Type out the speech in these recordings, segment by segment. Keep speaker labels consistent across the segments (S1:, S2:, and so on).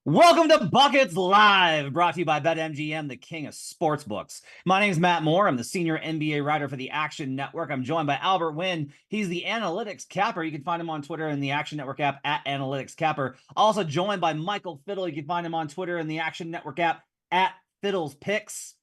S1: Welcome to Buckets Live, brought to you by BetMGM, the king of sportsbooks. My name is Matt Moore. I'm the senior NBA writer for the Action Network. I'm joined by Albert Wynn. He's the Analytics Capper. You can find him on Twitter in the Action Network app at Analytics Capper. Also joined by Michael Fiddle. You can find him on Twitter in the Action Network app at Fiddle's Picks.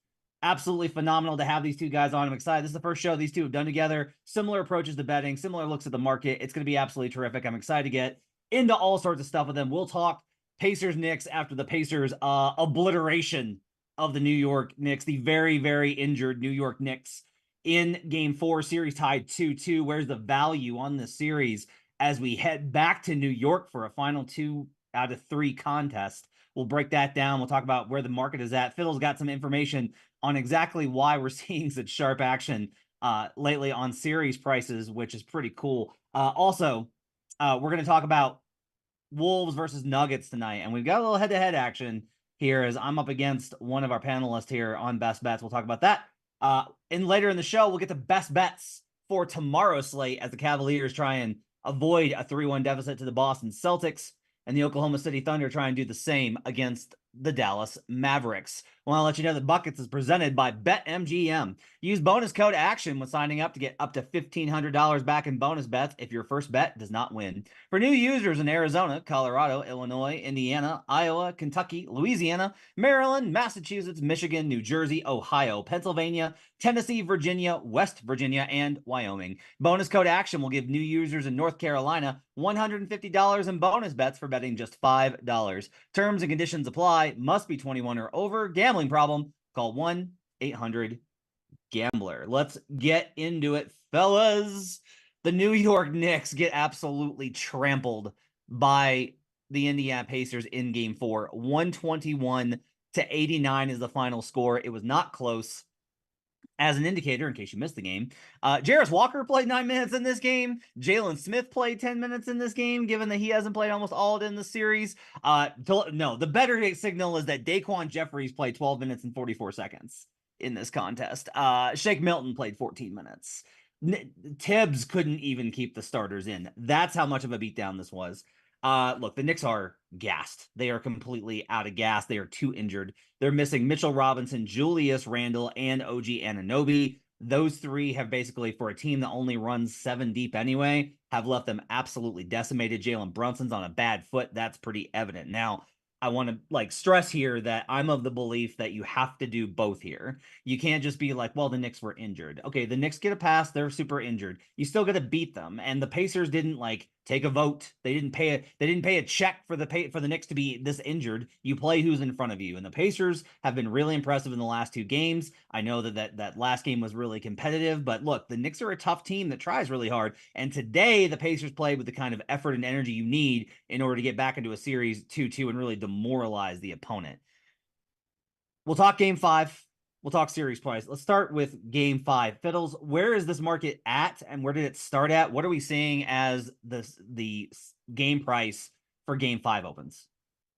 S1: Absolutely phenomenal to have these two guys on. I'm excited. This is the first show these two have done together. Similar approaches to betting, similar looks at the market. It's going to be absolutely terrific. I'm excited to get into all sorts of stuff with them. We'll talk Pacers Knicks after the Pacers obliteration of the New York Knicks, the very, very injured New York Knicks in game 4, series tied 2-2. Where's the value on this series as we head back to New York for a final 2 out of 3 contest? We'll break that down. We'll talk about where the market is at. Fiddle's got some information on exactly why we're seeing such sharp action lately on series prices, which is pretty cool. Also, we're going to talk about Wolves versus Nuggets tonight, and we've got a little head-to-head action here as I'm up against one of our panelists here on Best Bets. We'll talk about that. And later in the show, we'll get to best bets for tomorrow's slate as the Cavaliers try and avoid a 3-1 deficit to the Boston Celtics, and the Oklahoma City Thunder try and do the same against the Dallas Mavericks. I want to let you know that Buckets is presented by BetMGM. Use bonus code ACTION when signing up to get up to $1,500 back in bonus bets if your first bet does not win. For new users in Arizona, Colorado, Illinois, Indiana, Iowa, Kentucky, Louisiana, Maryland, Massachusetts, Michigan, New Jersey, Ohio, Pennsylvania, Tennessee, Virginia, West Virginia, and Wyoming. Bonus code ACTION will give new users in North Carolina $150 in bonus bets for betting just $5. Terms and conditions apply. Must be 21 or over. Gambling problem? Call 1-800-GAMBLER. Let's get into it, fellas. The New York Knicks get absolutely trampled by the Indiana Pacers in game 4. 121-89 is the final score. It was not close. As an indicator, in case you missed the game, Jarris Walker played 9 minutes in this game. Jalen Smith played 10 minutes in this game, given that he hasn't played almost all of it in the series. No, the better signal is that Daquan Jeffries played 12 minutes and 44 seconds in this contest. Shake Milton played 14 minutes. Tibbs couldn't even keep the starters in. That's how much of a beatdown this was. Look, the Knicks are gassed. They are completely out of gas. They are too injured. They're missing Mitchell Robinson, Julius Randle, and OG Anunoby. Those three have basically, for a team that only runs 7 deep anyway, have left them absolutely decimated. Jalen Brunson's on a bad foot. That's pretty evident. Now, I want to stress here that I'm of the belief that you have to do both here. You can't just be like, well, the Knicks were injured. Okay, the Knicks get a pass, they're super injured. You still got to beat them. And the Pacers didn't take a vote. They didn't pay a check for the Knicks to be this injured. You play who's in front of you. And the Pacers have been really impressive in the last 2 games. I know that last game was really competitive, but look, the Knicks are a tough team that tries really hard. And today the Pacers played with the kind of effort and energy you need in order to get back into a series 2-2 and really demoralize the opponent. We'll talk game 5. We'll talk series price. Let's start with game 5. Fiddles, where is this market at and where did it start at? What are we seeing as the game price for game 5 opens?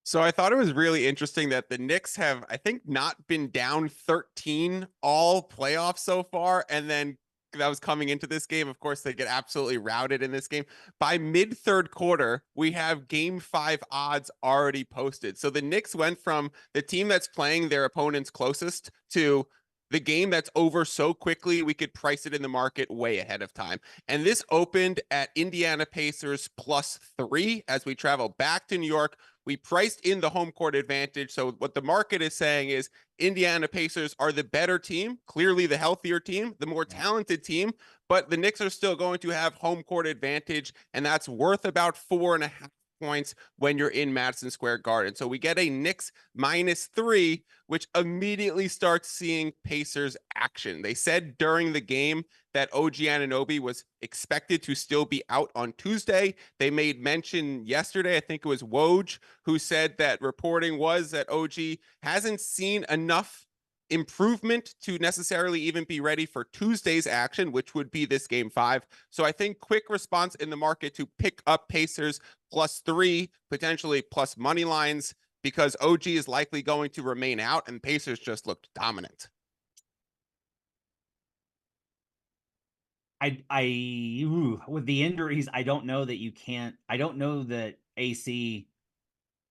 S2: So I thought it was really interesting that the Knicks have, I think, not been down 13 all playoffs so far. And then that was coming into this game. Of course, they get absolutely routed in this game. By mid-third quarter, we have game 5 odds already posted. So the Knicks went from the team that's playing their opponents closest to the game that's over so quickly we could price it in the market way ahead of time. And this opened at Indiana Pacers +3 as we travel back to New York. We priced in the home court advantage. So what the market is saying is Indiana Pacers are the better team, clearly the healthier team, the more talented team, but the Knicks are still going to have home court advantage, and that's worth about 4.5 points when you're in Madison Square Garden. So we get a Knicks -3, which immediately starts seeing Pacers action. They said during the game that OG Anunoby was expected to still be out on Tuesday. They made mention yesterday, I think it was Woj, who said that reporting was that OG hasn't seen enough improvement to necessarily even be ready for Tuesday's action, which would be this game 5. So I think quick response in the market to pick up Pacers +3, potentially plus money lines, because OG is likely going to remain out and Pacers just looked dominant.
S1: With the injuries, I don't know that AC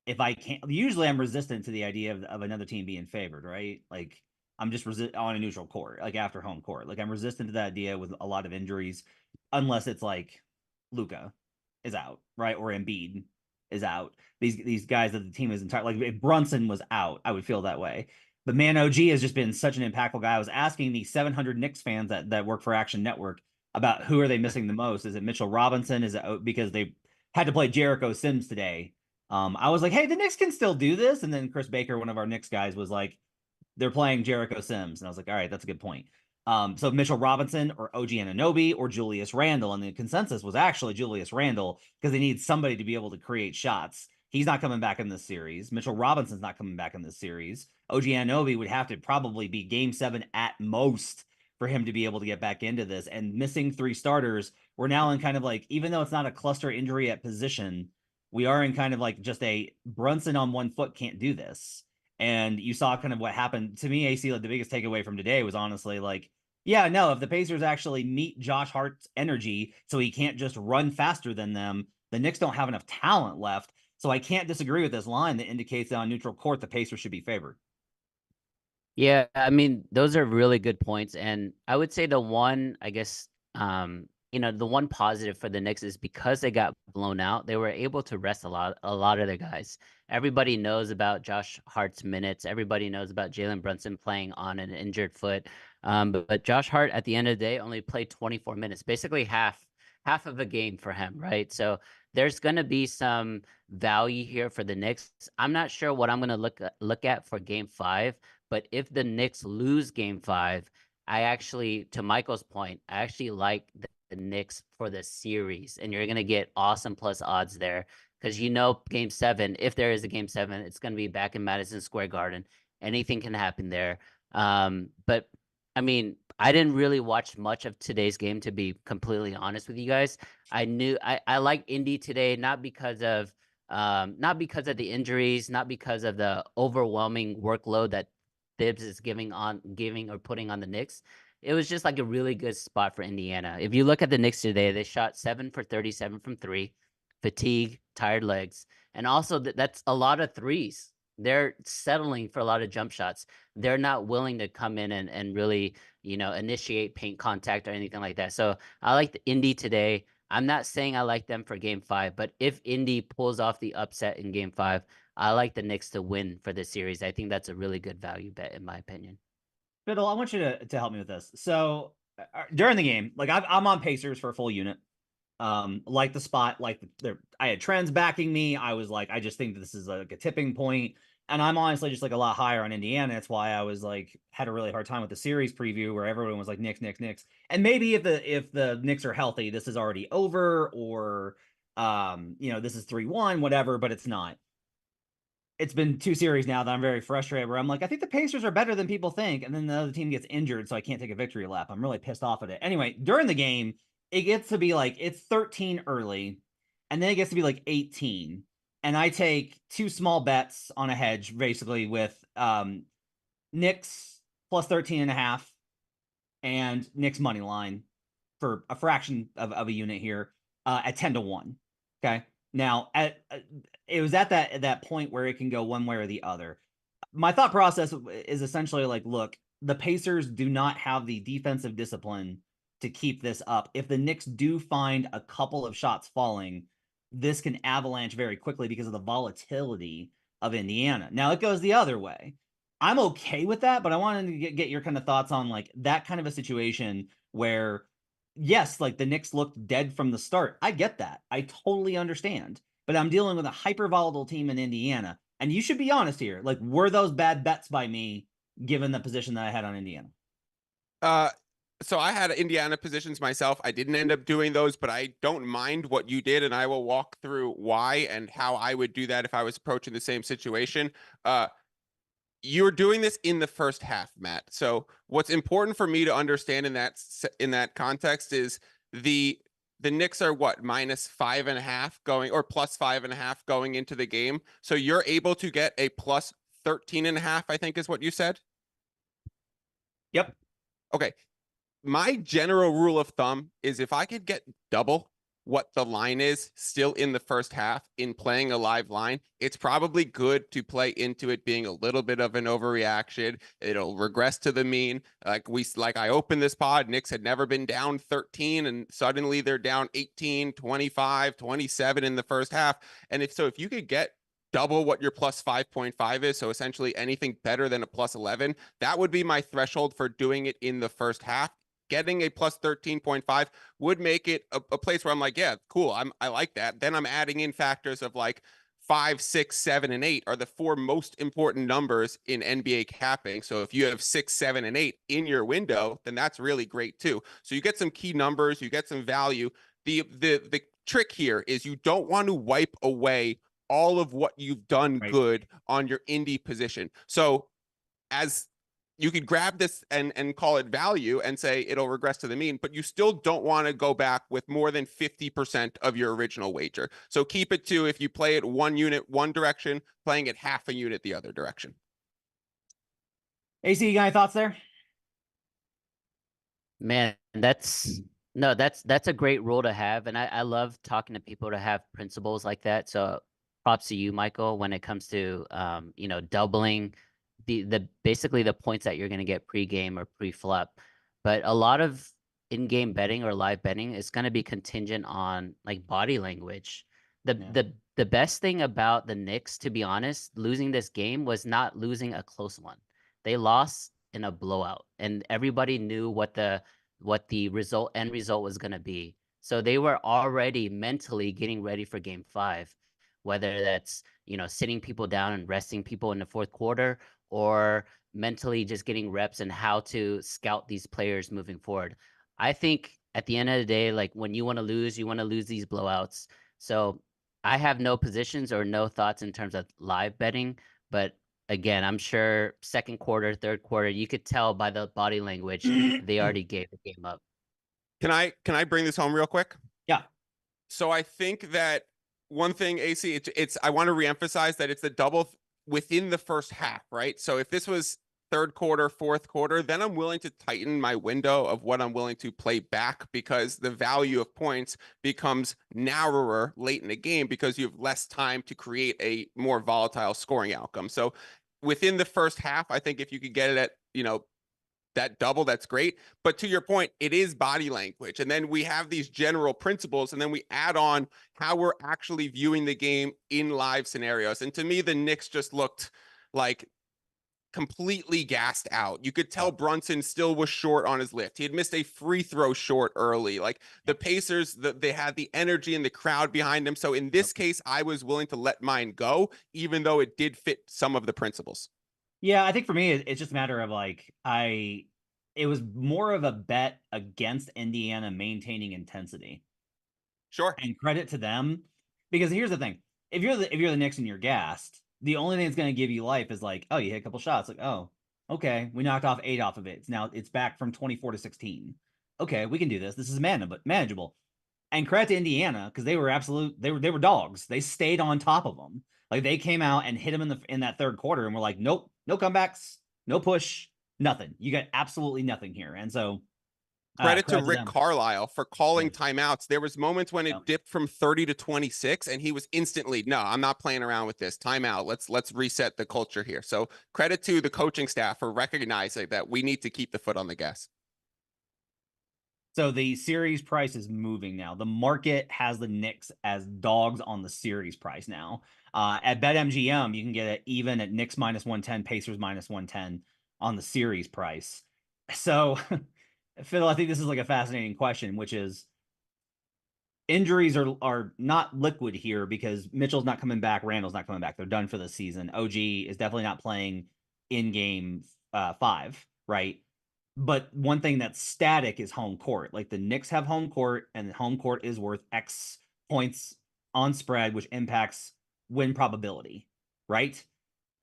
S1: if I can't, usually I'm resistant to the idea of another team being favored, right? Like I'm just on a neutral court, like after home court. Like I'm resistant to that idea with a lot of injuries, unless it's like Luca is out, right? Or Embiid is out. These guys that the team is entire, like if Brunson was out, I would feel that way. But man, OG has just been such an impactful guy. I was asking the 700 Knicks fans that work for Action Network about who are they missing the most. Is it Mitchell Robinson? Is it because they had to play Jericho Sims today? I was like, hey, the Knicks can still do this. And then Chris Baker, one of our Knicks guys, was like, they're playing Jericho Sims. And I was like, all right, that's a good point. So Mitchell Robinson or OG Anunoby or Julius Randle. And the consensus was actually Julius Randle because they need somebody to be able to create shots. He's not coming back in this series. Mitchell Robinson's not coming back in this series. OG Anunoby would have to probably be game 7 at most for him to be able to get back into this. And missing 3 starters, we're now in kind of like, even though it's not a cluster injury at position, we are in kind of like just a Brunson on one foot can't do this. And you saw kind of what happened to me, AC. Like the biggest takeaway from today was honestly like, yeah, no, if the Pacers actually meet Josh Hart's energy so he can't just run faster than them, the Knicks don't have enough talent left. So I can't disagree with this line that indicates that on neutral court, the Pacers should be favored.
S3: Yeah, I mean, those are really good points. And I would say the one, I guess, the one positive for the Knicks is because they got blown out, they were able to rest a lot of their guys. Everybody knows about Josh Hart's minutes. Everybody knows about Jalen Brunson playing on an injured foot. But Josh Hart at the end of the day only played 24 minutes, basically half of a game for him, right? So there's going to be some value here for the Knicks. I'm not sure what I'm going to look at for game 5. But if the Knicks lose game 5, I actually, to Michael's point, I actually like the Knicks for the series. And you're going to get awesome plus odds there. Because game 7, if there is a game 7, it's going to be back in Madison Square Garden. Anything can happen there. But I mean, I didn't really watch much of today's game, to be completely honest with you guys. I like Indy today, not because of the injuries, not because of the overwhelming workload that Thibs is giving or putting on the Knicks. It was just like a really good spot for Indiana. If you look at the Knicks today, they shot 7 for 37 from 3, fatigue, tired legs, and also that's a lot of threes. They're settling for a lot of jump shots. They're not willing to come in and really, initiate paint contact or anything like that. So I like the Indy today. I'm not saying I like them for game 5, but if Indy pulls off the upset in game 5, I like the Knicks to win for this series. I think that's a really good value bet, in my opinion.
S1: Fiddle, I want you to help me with this. So during the game, like I'm on Pacers for a full unit. Like the spot, I had trends backing me. I was like, I just think this is like a tipping point. And I'm honestly just like a lot higher on Indiana. That's why I was like had a really hard time with the series preview where everyone was like Knicks, Knicks, Knicks. And maybe if the Knicks are healthy, this is already over, or this is 3-1, whatever, but it's not. It's been 2 series now that I'm very frustrated where I'm like, I think the Pacers are better than people think. And then the other team gets injured, so I can't take a victory lap. I'm really pissed off at it. Anyway, during the game, it gets to be like it's 13 early, and then it gets to be like 18. And I take 2 small bets on a hedge, basically with Knicks plus 13.5 and Knicks money line for a fraction of a unit here at 10-1. Okay. Now, it was at that point where it can go one way or the other. My thought process is essentially like, look, the Pacers do not have the defensive discipline to keep this up. If the Knicks do find a couple of shots falling, this can avalanche very quickly because of the volatility of Indiana. Now, it goes the other way. I'm okay with that, but I wanted to get your kind of thoughts on like that kind of a situation where yes, like the Knicks looked dead from the start. I get that. I totally understand. But I'm dealing with a hyper volatile team in Indiana. And you should be honest here. Like, were those bad bets by me given the position that I had on Indiana?
S2: So I had Indiana positions myself. I didn't end up doing those, but I don't mind what you did, and I will walk through why and how I would do that if I was approaching the same situation. You're doing this in the first half, Matt. So what's important for me to understand in that context is the Knicks are what, -5.5 going, or +5.5 going into the game. So you're able to get a +13.5, I think is what you said.
S1: Yep.
S2: Okay. My general rule of thumb is if I could get double what the line is still in the first half in playing a live line, it's probably good to play into it being a little bit of an overreaction. It'll regress to the mean. Like I opened this pod, Knicks had never been down 13 and suddenly they're down 18, 25, 27 in the first half. And if you could get double what your plus 5.5 is, so essentially anything better than a plus 11, that would be my threshold for doing it in the first half. Getting a plus 13.5 would make it a place where I'm like, yeah, cool. I like that. Then I'm adding in factors of like 5, 6, 7, and 8 are the 4 most important numbers in NBA capping. So if you have 6, 7, and 8 in your window, then that's really great too. So you get some key numbers, you get some value. The trick here is you don't want to wipe away all of what you've done good on your indie position. So as you could grab this and call it value and say it'll regress to the mean, but you still don't want to go back with more than 50% of your original wager. So keep it to, if you play it 1 unit one direction, playing it half a unit the other direction.
S1: AC, you got any thoughts there?
S3: Man, that's a great rule to have. And I love talking to people to have principles like that. So props to you, Michael, when it comes to doubling the basically the points that you're going to get pre-game or pre-flop. But a lot of in-game betting or live betting is going to be contingent on like body language. The best thing about the Knicks, to be honest, losing this game was not losing a close one. They lost in a blowout, and everybody knew what the end result was going to be. So they were already mentally getting ready for game 5, whether that's sitting people down and resting people in the fourth quarter, or mentally just getting reps and how to scout these players moving forward. I think at the end of the day, like when you want to lose these blowouts. So I have no positions or no thoughts in terms of live betting, but again, I'm sure second quarter, third quarter, you could tell by the body language they already gave the game up.
S2: Can I bring this home real quick?
S1: Yeah.
S2: So I think that one thing, AC, it's I want to reemphasize that it's the double within the first half, right? So if this was third quarter, fourth quarter, then I'm willing to tighten my window of what I'm willing to play back, because the value of points becomes narrower late in the game because you have less time to create a more volatile scoring outcome. So within the first half, I think if you could get it at, that double, that's great. But to your point, it is body language. And then we have these general principles, and then we add on how we're actually viewing the game in live scenarios. And to me, the Knicks just looked like completely gassed out. You could tell Brunson still was short on his lift. He had missed a free throw short early. Like the Pacers, they had the energy and the crowd behind them. So in this case, I was willing to let mine go, even though it did fit some of the principles.
S1: Yeah, I think for me, it's just a matter of like, it was more of a bet against Indiana maintaining intensity.
S2: Sure.
S1: And credit to them, because here's the thing. If you're the Knicks and you're gassed, the only thing that's going to give you life is like, oh, you hit a couple shots. Like, oh, okay, we knocked off 8 off of it. Now it's back from 24 to 16. Okay, we can do this. This is manageable. And credit to Indiana, because they were dogs. They stayed on top of them. Like they came out and hit them in that third quarter, and we're like, nope, no comebacks, no push, nothing. You got absolutely nothing here. And so
S2: credit to Rick
S1: them.
S2: Carlisle for calling timeouts. There was moments when it dipped from 30 to 26, and he was instantly, no, I'm not playing around with this. Timeout. Let's reset the culture here. So credit to the coaching staff for recognizing that we need to keep the foot on the gas.
S1: So the series price is moving now. The market has the Knicks as dogs on the series price now. At BetMGM, you can get it even at Knicks minus 110, Pacers minus 110 on the series price. So, Phil, I think this is like a fascinating question, which is injuries are not liquid here because Mitchell's not coming back, Randall's not coming back. They're done for the season. OG is definitely not playing in game 5, right? But one thing that's static is home court. Like the Knicks have home court, and the home court is worth X points on spread, which impacts win probability, right?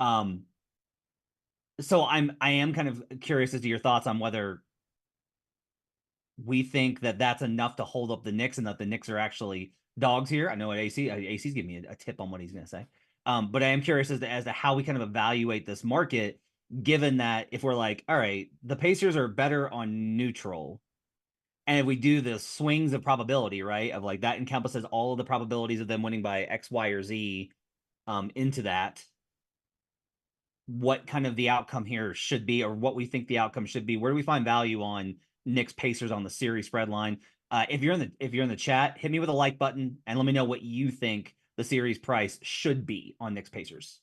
S1: So I am kind of curious as to your thoughts on whether we think that that's enough to hold up the Knicks and that the Knicks are actually dogs here. I know AC's giving me a tip on what he's going to say. But I am curious as to how we kind of evaluate this market, given that if we're like, all right, the Pacers are better on neutral And if we do the swings of probability, right, of like that encompasses all of the probabilities of them winning by X, Y, or Z into that, what kind of the outcome here should be, or what we think the outcome should be. Where do we find value on Knicks Pacers on the series spread line? If you're in the chat, hit me with a like button and let me know what you think the series price should be on Knicks Pacers.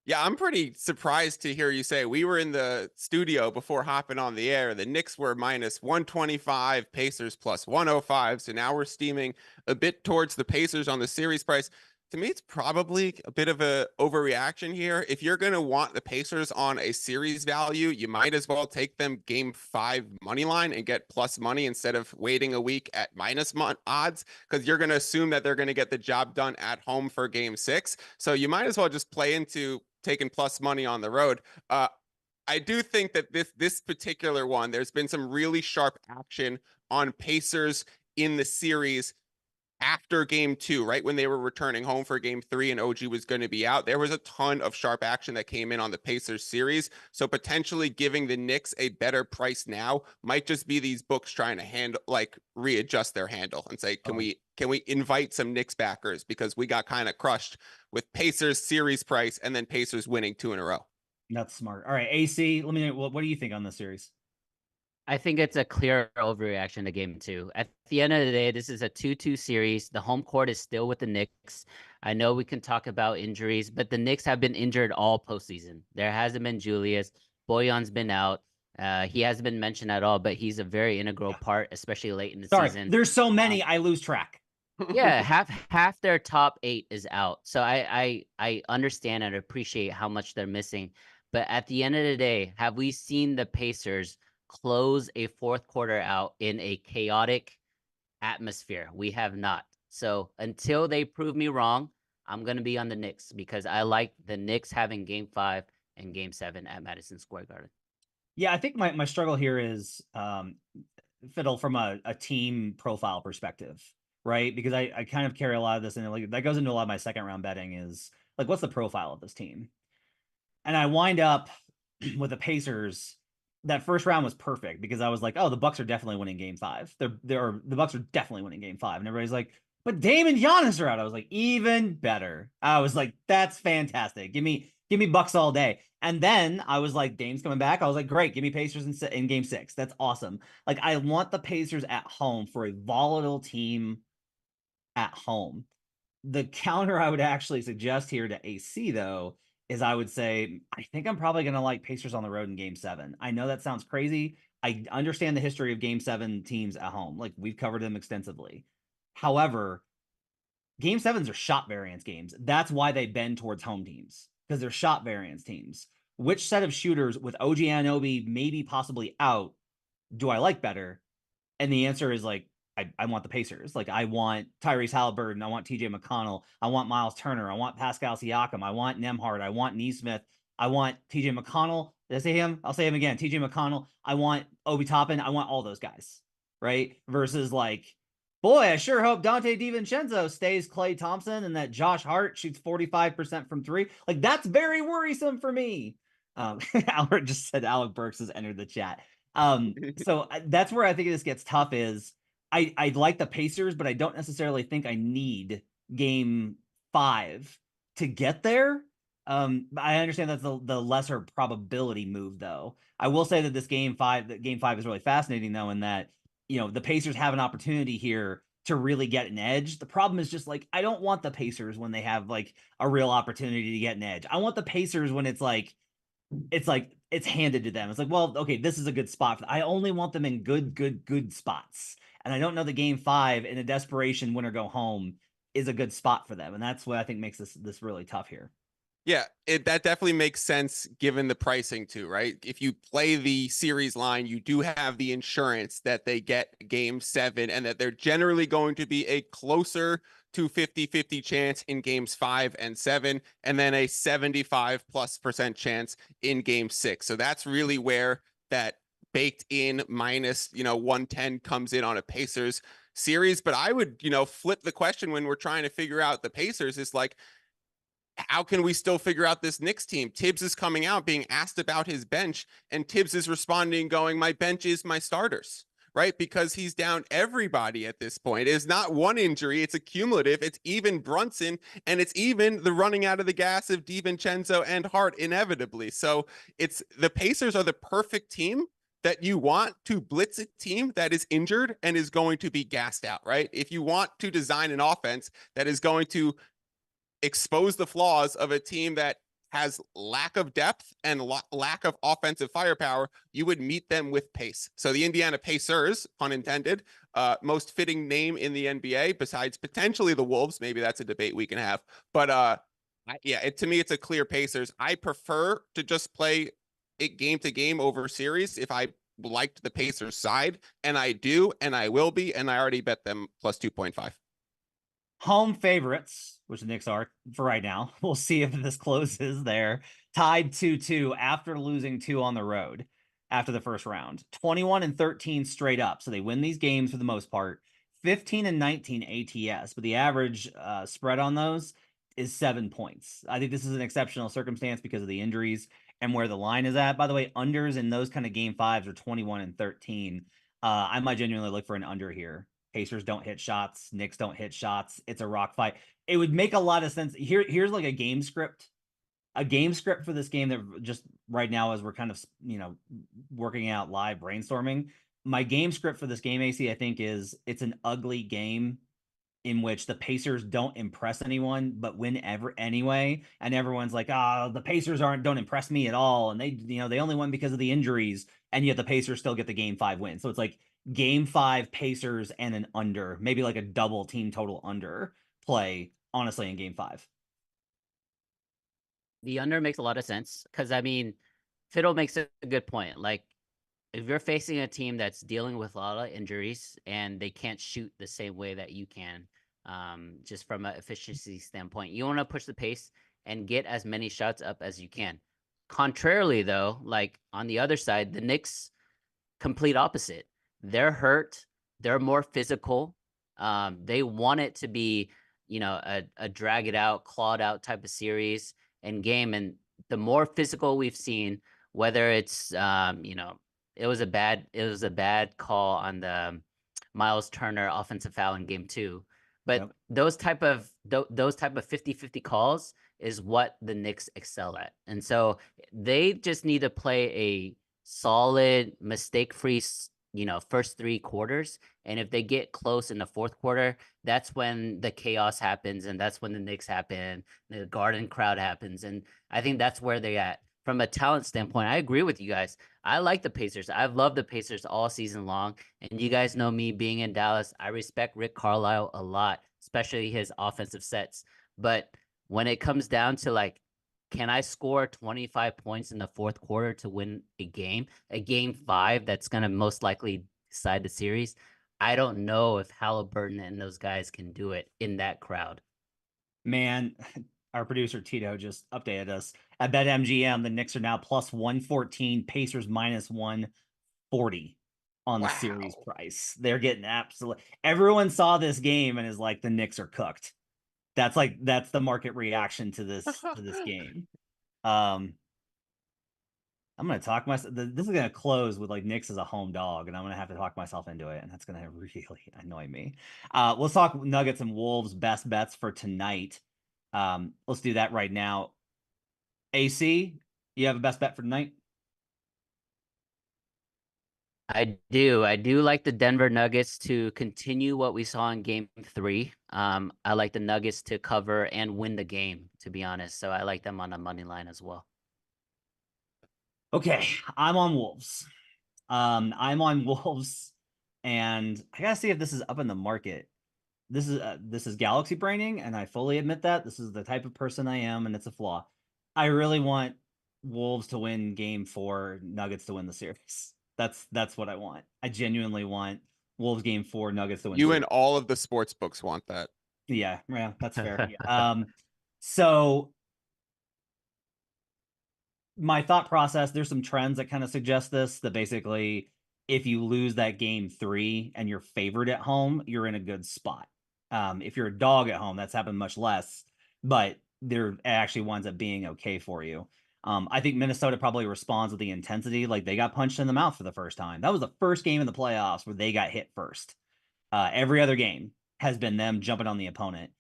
S2: Yeah, I'm pretty surprised to hear you say we were in the studio before hopping on the air. The Knicks were minus 125, Pacers plus 105. So now we're steaming a bit towards the Pacers on the series price. To me, it's probably a bit of a overreaction here. If you're going to want the Pacers on a series value, you might as well take them game 5 money line and get plus money instead of waiting a week at minus odds, because you're going to assume that they're going to get the job done at home for game 6. So you might as well just play into taking plus money on the road. I do think that this particular one, there's been some really sharp action on Pacers in the series after game 2, right when they were returning home for game 3 and OG was going to be out. There was a ton of sharp action that came in on the Pacers series. So potentially giving the Knicks a better price now might just be these books trying to readjust their handle and say, can we invite some Knicks backers, because we got kind of crushed with Pacers series price and then Pacers winning 2 in a row.
S1: That's smart. All right, AC, let me know, what do you think on this series?
S3: I think it's a clear overreaction to game 2. At the end of the day, this is a 2-2 series. The home court is still with the Knicks. I know we can talk about injuries, but the Knicks have been injured all postseason. There hasn't been Julius. Boyan's been out. He hasn't been mentioned at all, but he's a very integral part, especially late in the season.
S1: There's so many, I lose track.
S3: Yeah, half their top 8 is out. So I understand and appreciate how much they're missing. But at the end of the day, have we seen the Pacers close a fourth quarter out in a chaotic atmosphere? We have not. So until they prove me wrong, I'm going to be on the Knicks, because I like the Knicks having game 5 and game 7 at Madison Square Garden.
S1: Yeah, I think my struggle here is Fiddle from a team profile perspective, right? Because I kind of carry a lot of this, and like that goes into a lot of my second round betting is like, what's the profile of this team? And I wind up with the Pacers. That first round was perfect because I was like, oh, the Bucks are definitely winning game 5. The Bucks are definitely winning game 5. And everybody's like, but Dame and Giannis are out. I was like, even better. I was like, that's fantastic. Give me Bucks all day. And then I was like, Dame's coming back. I was like, great. Give me Pacers in game 6. That's awesome. Like, I want the Pacers at home for a volatile team at home. The counter I would actually suggest here to AC, though, is I would say, I think I'm probably going to like Pacers on the road in game 7. I know that sounds crazy. I understand the history of game 7 teams at home. Like, we've covered them extensively. However, game 7s are shot variance games. That's why they bend towards home teams, because they're shot variance teams. Which set of shooters with OG Anunoby maybe possibly out do I like better? And the answer is like, I want the Pacers. Like, I want Tyrese Halliburton. I want TJ McConnell. I want Miles Turner. I want Pascal Siakam. I want Nembhard. I want Nesmith. I want TJ McConnell. Did I say him? I'll say him again. TJ McConnell. I want Obi Toppin. I want all those guys, right? Versus like, boy, I sure hope Dante DiVincenzo stays Klay Thompson and that Josh Hart shoots 45% from 3. Like, that's very worrisome for me. Albert just said Alec Burks has entered the chat. So that's where I think this gets tough is I like the Pacers, but I don't necessarily think I need game 5 to get there. I understand that's the lesser probability move, though. I will say that game 5 is really fascinating, though, in that, the Pacers have an opportunity here to really get an edge. The problem is just like, I don't want the Pacers when they have like a real opportunity to get an edge. I want the Pacers when it's handed to them. It's like, well, okay, this is a good spot. I only want them in good spots. And I don't know that game 5 in a desperation win or go home is a good spot for them. And that's what I think makes this really tough here.
S2: Yeah, that definitely makes sense given the pricing too, right? If you play the series line, you do have the insurance that they get game 7 and that they're generally going to be a closer to 50-50 chance in games 5 and 7, and then a 75+% chance in game 6. So that's really where that baked in minus 110 comes in on a Pacers series. But I would flip the question when we're trying to figure out the Pacers is like, how can we still figure out this Knicks team? Tibbs is coming out being asked about his bench, and Tibbs is responding going, my bench is my starters, right? Because he's down everybody at this point. It's not one injury, it's a cumulative. It's even Brunson, and it's even the running out of the gas of DiVincenzo and Hart inevitably. So it's the Pacers are the perfect team that you want to blitz a team that is injured and is going to be gassed out, right? If you want to design an offense that is going to expose the flaws of a team that has lack of depth and lack of offensive firepower, you would meet them with pace. So the Indiana Pacers, pun intended, most fitting name in the NBA besides potentially the Wolves. Maybe that's a debate we can have. But yeah, to me, it's a clear Pacers. I prefer to just play it game to game over series if I liked the Pacers side, and I do, and I will be, and I already bet them plus 2.5.
S1: Home favorites, which the Knicks are for right now. We'll see if this closes. They're tied 2-2 after losing 2 on the road after the first round. 21-13 straight up. So they win these games for the most part. 15-19 ATS, but the average spread on those is 7 points. I think this is an exceptional circumstance because of the injuries and where the line is at. By the way, unders in those kind of game fives are 21-13. I might genuinely look for an under here. Pacers don't hit shots. Knicks don't hit shots. It's a rock fight. It would make a lot of sense. Here's like a game script for this game that just right now, as we're kind of, working out live brainstorming. My game script for this game, AC, I think it's an ugly game in which the Pacers don't impress anyone, but win anyway. And everyone's like, the Pacers don't impress me at all. And they only won because of the injuries. And yet the Pacers still get the game 5 win. So it's like game 5 Pacers and an under, maybe like a double team total under play, honestly, in game 5.
S3: The under makes a lot of sense because, I mean, Fiddle makes a good point. Like, if you're facing a team that's dealing with a lot of injuries and they can't shoot the same way that you can, just from an efficiency standpoint, you want to push the pace and get as many shots up as you can. Contrarily, though, like on the other side, the Knicks, complete opposite. They're hurt. They're more physical. They want it to be, a drag it out, clawed out type of series and game. And the more physical we've seen, whether it's, it was a bad call on the Miles Turner offensive foul in game 2. But
S1: Yep.
S3: those type of 50-50 calls is what the Knicks excel at. And so they just need to play a solid, mistake-free, first 3 quarters. And if they get close in the fourth quarter, that's when the chaos happens, and that's when the Knicks happen, the Garden crowd happens. And I think that's where they're at. From a talent standpoint, I agree with you guys. I like the Pacers. I've loved the Pacers all season long. And you guys know me being in Dallas. I respect Rick Carlisle a lot, especially his offensive sets. But when it comes down to like, can I score 25 points in the fourth quarter to win a game 5 that's going to most likely decide the series? I don't know if Halliburton and those guys can do it in that crowd.
S1: Man, our producer Tito just updated us. At BetMGM, the Knicks are now plus 114, Pacers minus 140 on the series price. They're getting absolutely. Everyone saw this game and is like, the Knicks are cooked. That's the market reaction to this game. I'm gonna talk myself. This is gonna close with like Knicks as a home dog, and I'm gonna have to talk myself into it, and that's gonna really annoy me. Let's talk Nuggets and Wolves best bets for tonight. Let's do that right now. AC, you have a best bet for tonight?
S3: I do like the Denver Nuggets to continue what we saw in game 3. I like the Nuggets to cover and win the game, to be honest. So I like them on the money line as well.
S1: Okay, I'm on Wolves. And I gotta see if this is up in the market. This is galaxy braining, and I fully admit that. This is the type of person I am, and it's a flaw. I really want Wolves to win game 4, Nuggets to win the series. That's what I want. I genuinely want Wolves game 4, Nuggets to win.
S2: You and all of the sports books want that.
S1: Yeah, that's fair. So my thought process, there's some trends that kind of suggest this, that basically if you lose that game 3 and you're favored at home, you're in a good spot. If you're a dog at home, that's happened much less, but there actually winds up being okay for you. I think Minnesota probably responds with the intensity. Like they got punched in the mouth for the first time. That was the first game in the playoffs where they got hit first. Every other game has been them jumping on the opponent.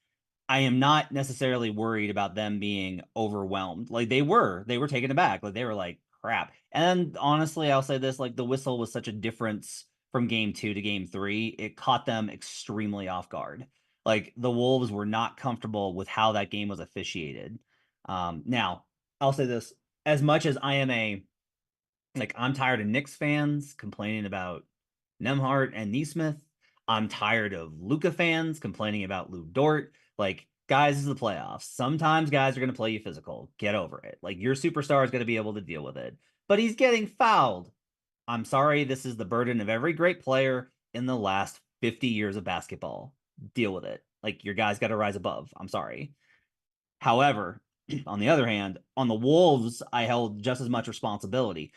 S1: I am not necessarily worried about them being overwhelmed. Like they were taken aback. Like they were like, crap. And honestly, I'll say this, like the whistle was such a difference from game 2 to game 3. It caught them extremely off guard. Like the Wolves were not comfortable with how that game was officiated. Now, I'll say this, as much as I am I'm tired of Knicks fans complaining about Nemhart and Neesmith. I'm tired of Luka fans complaining about Lou Dort. Like, guys, this is the playoffs. Sometimes guys are going to play you physical. Get over it. Like, your superstar is going to be able to deal with it. But he's getting fouled. I'm sorry. This is the burden of every great player in the last 50 years of basketball. Deal with it. Like, your guys got to rise above. I'm sorry. However, on the other hand, on the Wolves, I held just as much responsibility.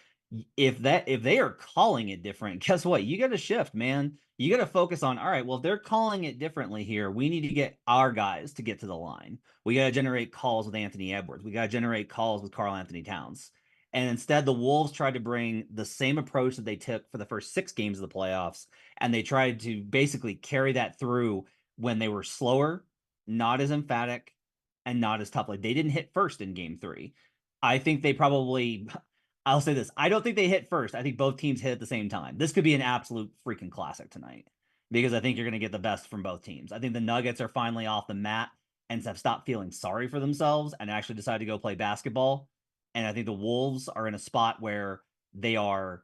S1: If they are calling it different, guess what? You got to shift, man. You got to focus on, all right, well, if they're calling it differently here, we need to get our guys to get to the line. We got to generate calls with Anthony Edwards. We got to generate calls with Karl Anthony Towns. And instead, the Wolves tried to bring the same approach that they took for the first 6 games of the playoffs, and they tried to basically carry that through when they were slower, not as emphatic, and not as tough. Like they didn't hit first in game 3. I think they probably, I'll say this, I don't think they hit first. I think both teams hit at the same time. This could be an absolute freaking classic tonight because I think you're going to get the best from both teams. I think the Nuggets are finally off the mat and have stopped feeling sorry for themselves and actually decide to go play basketball. And I think the Wolves are in a spot where they are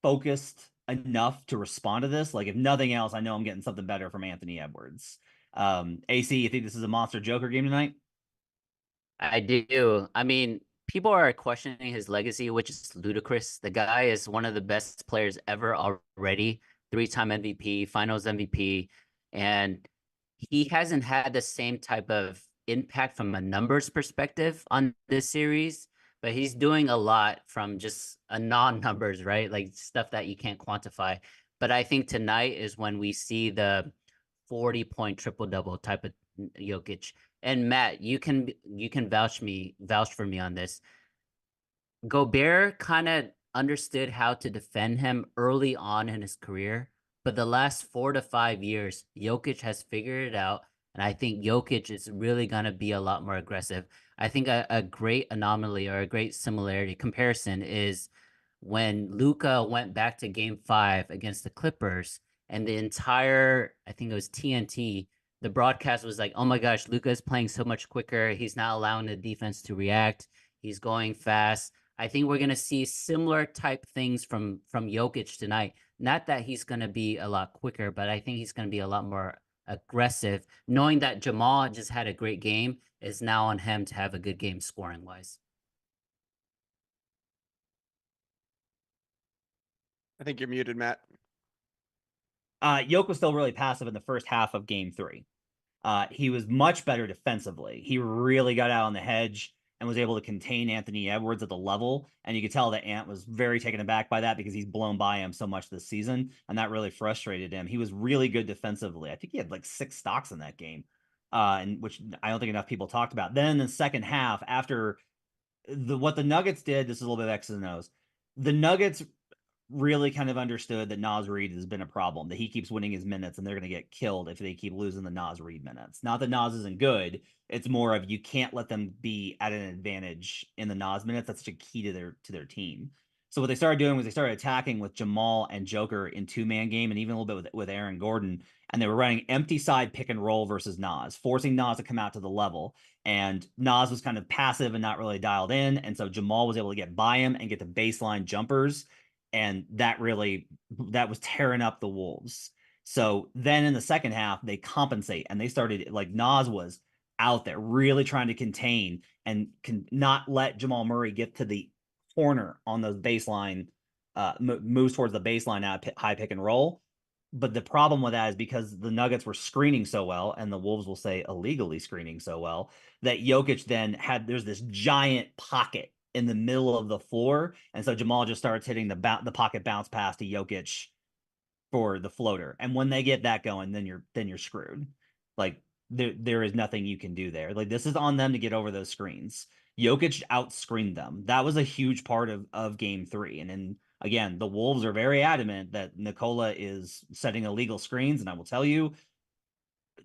S1: focused enough to respond to this. Like if nothing else, I know I'm getting something better from Anthony Edwards. AC, you think this is a monster Joker game tonight?
S3: I do. I mean, people are questioning his legacy, which is ludicrous. The guy is one of the best players ever already, 3-time MVP, Finals MVP, and he hasn't had the same type of impact from a numbers perspective on this series, but he's doing a lot from just a non-numbers, right? Like stuff that you can't quantify. But I think tonight is when we see the 40-point triple-double type of Jokic. And Matt, you can vouch for me on this. Gobert kind of understood how to defend him early on in his career, but the last 4 to 5 years, Jokic has figured it out, and I think Jokic is really gonna be a lot more aggressive. I think a great anomaly or a great similarity comparison is when Luka went back to Game 5 against the Clippers, and the entire, I think it was TNT, the broadcast was like, "Oh my gosh, Luka is playing so much quicker. He's not allowing the defense to react. He's going fast." I think we're gonna see similar type things from Jokic tonight. Not that he's gonna be a lot quicker, but I think he's gonna be a lot more aggressive. Knowing that Jamal just had a great game is now on him to have a good game scoring wise.
S2: I think you're muted, Matt.
S1: Yoke was still really passive in the first half of game 3. He was much better defensively. He really got out on the hedge and was able to contain Anthony Edwards at the level. And you could tell that Ant was very taken aback by that because he's blown by him so much this season. And that really frustrated him. He was really good defensively. I think he had like 6 stocks in that game, and which I don't think enough people talked about. Then in the second half, after what the Nuggets did, this is a little bit of X's and O's. The Nuggets really kind of understood that Naz Reid has been a problem, that he keeps winning his minutes and they're going to get killed if they keep losing the Naz Reid minutes. Not that Naz isn't good. It's more of you can't let them be at an advantage in the Naz minutes. That's such a key to their team. So what they started doing was they started attacking with Jamal and Joker in 2-man game and even a little bit with Aaron Gordon. And they were running empty side pick and roll versus Naz, forcing Naz to come out to the level. And Naz was kind of passive and not really dialed in. And so Jamal was able to get by him and get the baseline jumpers, and that was tearing up the Wolves. So then in the second half, they compensate and they started, like, Naz was out there really trying to contain and not let Jamal Murray get to the corner on those baseline moves towards the baseline out high pick and roll. But the problem with that is because the Nuggets were screening so well, and the Wolves will say illegally screening so well, that Jokic then there's this giant pocket in the middle of the floor, and so Jamal just starts hitting the pocket bounce pass to Jokic for the floater. And when they get that going, then you're screwed. Like there is nothing you can do there. Like this is on them to get over those screens. Jokic outscreened them. That was a huge part of game 3. And then again, the Wolves are very adamant that Nikola is setting illegal screens. And I will tell you,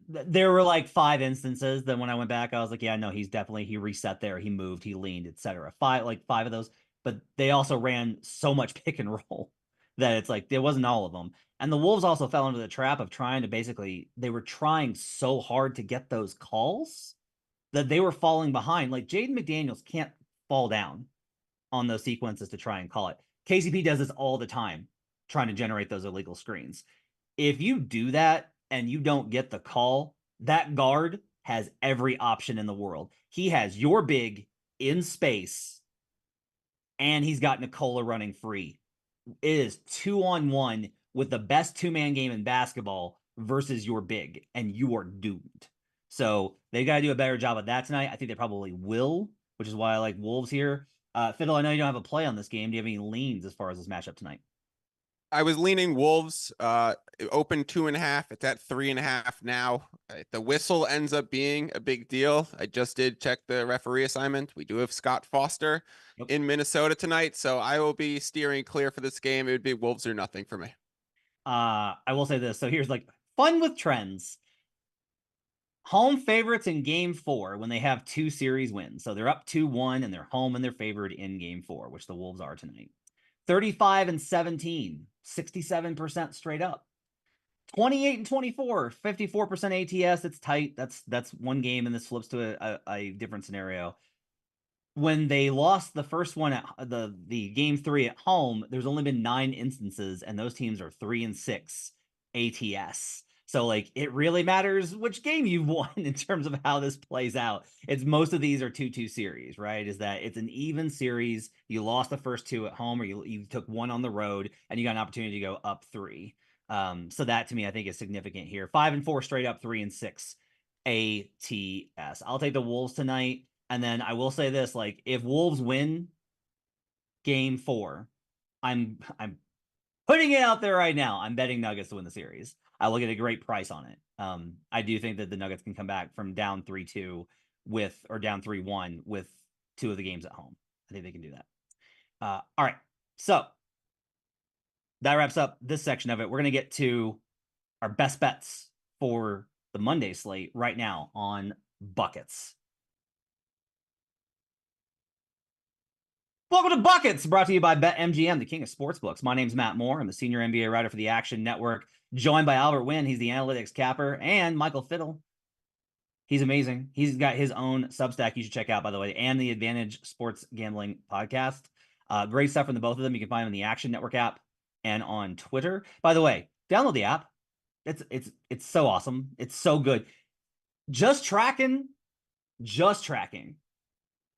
S1: there were like 5 instances that when I went back, I was like, yeah, no, he reset there, he moved, he leaned, etc. 5 of those, but they also ran so much pick and roll that it's like it wasn't all of them. And the Wolves also fell into the trap of they were trying so hard to get those calls that they were falling behind. Like Jaden McDaniels can't fall down on those sequences to try and call it. KCP does this all the time, trying to generate those illegal screens. If you do that and you don't get the call, that guard has every option in the world. He has your big in space, and he's got Nikola running free. It is 2-on-1 with the best 2-man game in basketball versus your big, and you are doomed. So they got to do a better job of that tonight. I think they probably will, which is why I like Wolves here. Fiddle, I know you don't have a play on this game. Do you have any leans as far as this matchup tonight?
S2: I was leaning Wolves, open 2.5. It's at 3.5 now. The whistle ends up being a big deal. I just did check the referee assignment. We do have Scott Foster in Minnesota tonight, so I will be steering clear for this game. It would be Wolves or nothing for me.
S1: I will say this. So here's like fun with trends. Home favorites in game 4 when they have 2 series wins. So they're up 2-1 and they're home and they're favored in game 4, which the Wolves are tonight. 35-17, 67% straight up. 28-24, 54% ATS. It's tight. That's one game, and this flips to a different scenario. When they lost the first one at the game 3 at home, there's only been 9 instances, and those teams are 3-6 ATS. So like it really matters which game you've won in terms of how this plays out. It's most of these are 2-2 series, right? Is that it's an even series. You lost the first 2 at home, or you took 1 on the road, and you got an opportunity to go up 3. So that to me, I think is significant here. 5-4 straight up, 3-6 ATS. I'll take the Wolves tonight. And then I will say this, like if Wolves win game 4, I'm putting it out there right now. I'm betting Nuggets to win the series. I will get a great price on it. I do think that the Nuggets can come back from down 3-2 or down 3-1 with 2 of the games at home. I think they can do that. All right. So that wraps up this section of it. We're going to get to our best bets for the Monday slate right now on Buckets. Welcome to Buckets, brought to you by BetMGM, the king of sportsbooks. My name's Matt Moore. I'm the senior NBA writer for the Action Network, joined by Albert Wynn. He's the analytics capper, and Michael Fiddle. He's amazing. He's got his own Substack you should check out, by the way, and the Advantage Sports Gambling Podcast. Great stuff from the both of them. You can find them in the Action Network app and on Twitter. By the way, download the app. It's so awesome. It's so good. Just tracking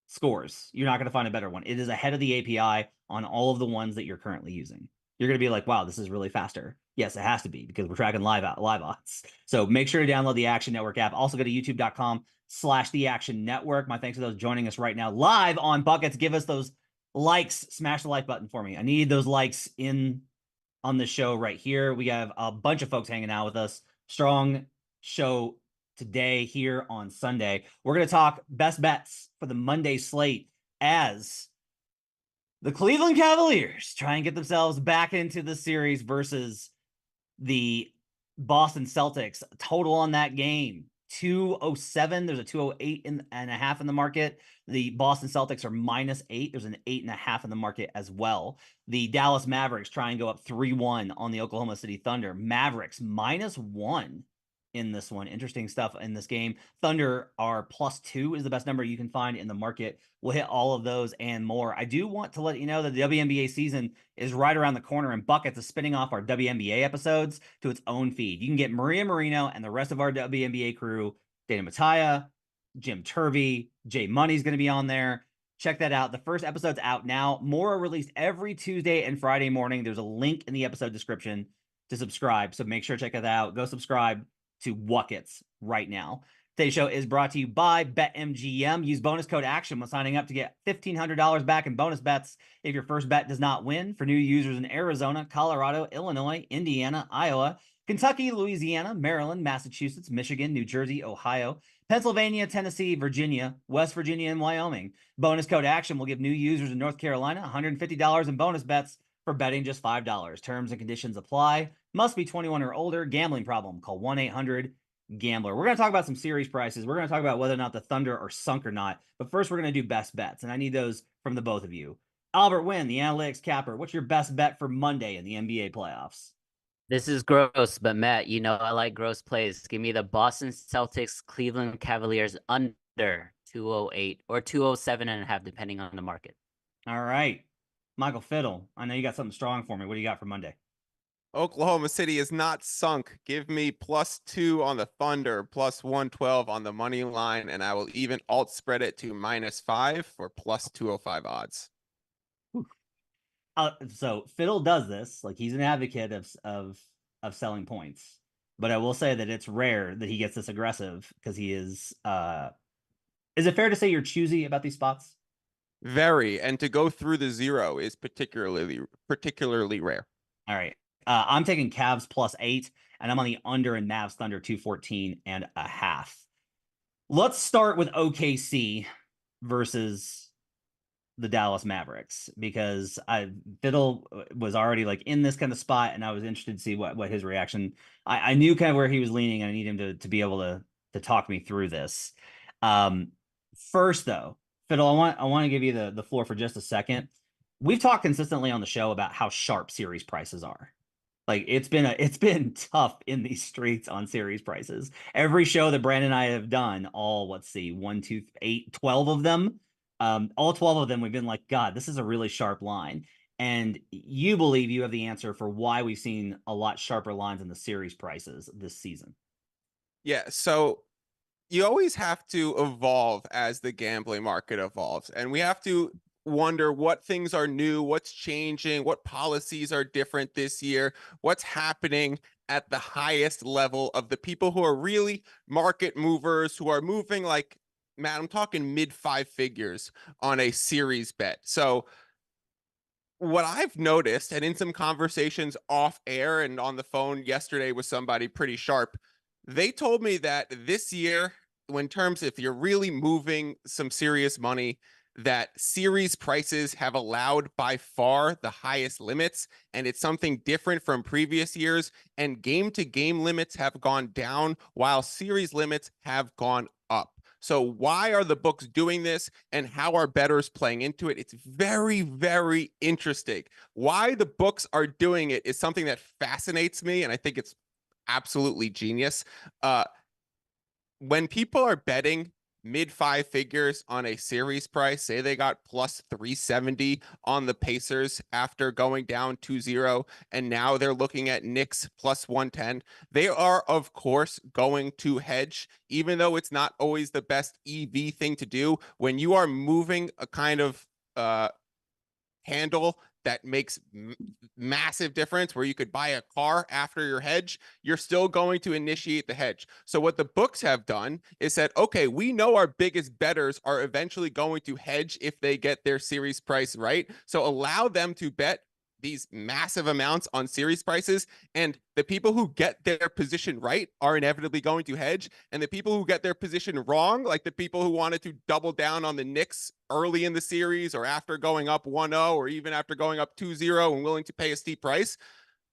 S1: scores. You're not going to find a better one. It is ahead of the API on all of the ones that you're currently using. You're going to be like, wow, this is really faster. Yes, it has to be because we're tracking live odds. So make sure to download the Action Network app. Also go to youtube.com/the Action Network. My thanks to those joining us right now live on Buckets. Give us those likes. Smash the like button for me. I need those likes on the show right here. We have a bunch of folks hanging out with us. Strong show today here on Sunday. We're going to talk best bets for the Monday slate as the Cleveland Cavaliers try and get themselves back into the series versus the Boston Celtics. Total on that game, 207. There's a 208.5 in the market. The Boston Celtics are -8. There's an 8.5 in the market as well. The Dallas Mavericks try and go up 3-1 on the Oklahoma City Thunder. Mavericks -1 in this one. Interesting stuff in this game. Thunder are +2 is the best number you can find in the market. We'll hit all of those and more. I do want to let you know that the WNBA season is right around the corner, and Buckets is spinning off our WNBA episodes to its own feed. You can get Maria Marino and the rest of our WNBA crew, Dana Mattia, Jim Turvey, Jay Money's going to be on there. Check that out. The first episode's out now. More are released every Tuesday and Friday morning. There's a link in the episode description to subscribe, so make sure to check that out. Go subscribe to Buckets right now. Today's show is brought to you by BetMGM. Use bonus code ACTION when signing up to get $1,500 back in bonus bets if your first bet does not win. For new users in Arizona, Colorado, Illinois, Indiana, Iowa, Kentucky, Louisiana, Maryland, Massachusetts, Michigan, New Jersey, Ohio, Pennsylvania, Tennessee, Virginia, West Virginia, and Wyoming. Bonus code ACTION will give new users in North Carolina $150 in bonus bets for betting just $5. Terms and conditions apply. Must be 21 or older. Gambling problem. Call 1-800-GAMBLER. We're going to talk about some series prices. We're going to talk about whether or not the Thunder are sunk or not. But first, we're going to do best bets, and I need those from the both of you. Albert Wynn, the analytics capper. What's your best bet for Monday in the NBA playoffs?
S3: This is gross, but Matt, you know I like gross plays. Give me the Boston Celtics, Cleveland Cavaliers under 208 or 207.5, depending on the market.
S1: All right. Michael Fiddle, I know you got something strong for me. What do you got for Monday?
S2: Oklahoma City is not sunk. Give me +2 on the Thunder, +112 on the money line, and I will even alt spread it to -5 for +205 odds.
S1: So Fiddle does this, like he's an advocate of selling points, but I will say that it's rare that he gets this aggressive because he is. Is it fair to say you're choosy about these spots?
S2: Very, and to go through the zero is particularly rare.
S1: All right, I'm taking Cavs +8, and I'm on the under in Mavs Thunder 214.5. Let's start with OKC versus the Dallas Mavericks, because Fiddle was already like in this kind of spot, and I was interested to see what his reaction. I knew kind of where he was leaning, and I need him to be able to talk me through this. First though, Fiddle, I want to give you the floor for just a second. We've talked consistently on the show about how sharp series prices are. Like it's been tough in these streets on series prices. Every show that Brandon and I have done, all 1, 2, 8, 12 of them. All 12 of them, we've been like, God, this is a really sharp line. And you believe you have the answer for why we've seen a lot sharper lines in the series prices this season.
S2: Yeah, so you always have to evolve as the gambling market evolves. And we have to wonder what things are new, what's changing, what policies are different this year, what's happening at the highest level of the people who are really market movers, who are moving like, Matt, I'm talking mid-5 figures on a series bet. So what I've noticed, and in some conversations off air and on the phone yesterday with somebody pretty sharp, they told me that this year, in terms if you're really moving some serious money, that series prices have allowed by far the highest limits, and it's something different from previous years. And game-to-game limits have gone down while series limits have gone up. So why are the books doing this, and how are bettors playing into it? It's very, very interesting. Why the books are doing it is something that fascinates me, and I think it's absolutely genius. When people are betting mid-5 figures on a series price, say they got +370 on the Pacers after going down 2-0, and now they're looking at Knicks +110. They are, of course, going to hedge, even though it's not always the best EV thing to do. When you are moving a kind of handle that makes massive difference, where you could buy a car after your hedge, you're still going to initiate the hedge. So what the books have done is said, okay, we know our biggest bettors are eventually going to hedge if they get their series price right. So allow them to bet these massive amounts on series prices, and the people who get their position right are inevitably going to hedge, and the people who get their position wrong, like the people who wanted to double down on the Knicks early in the series or after going up 1-0 or even after going up 2-0 and willing to pay a steep price,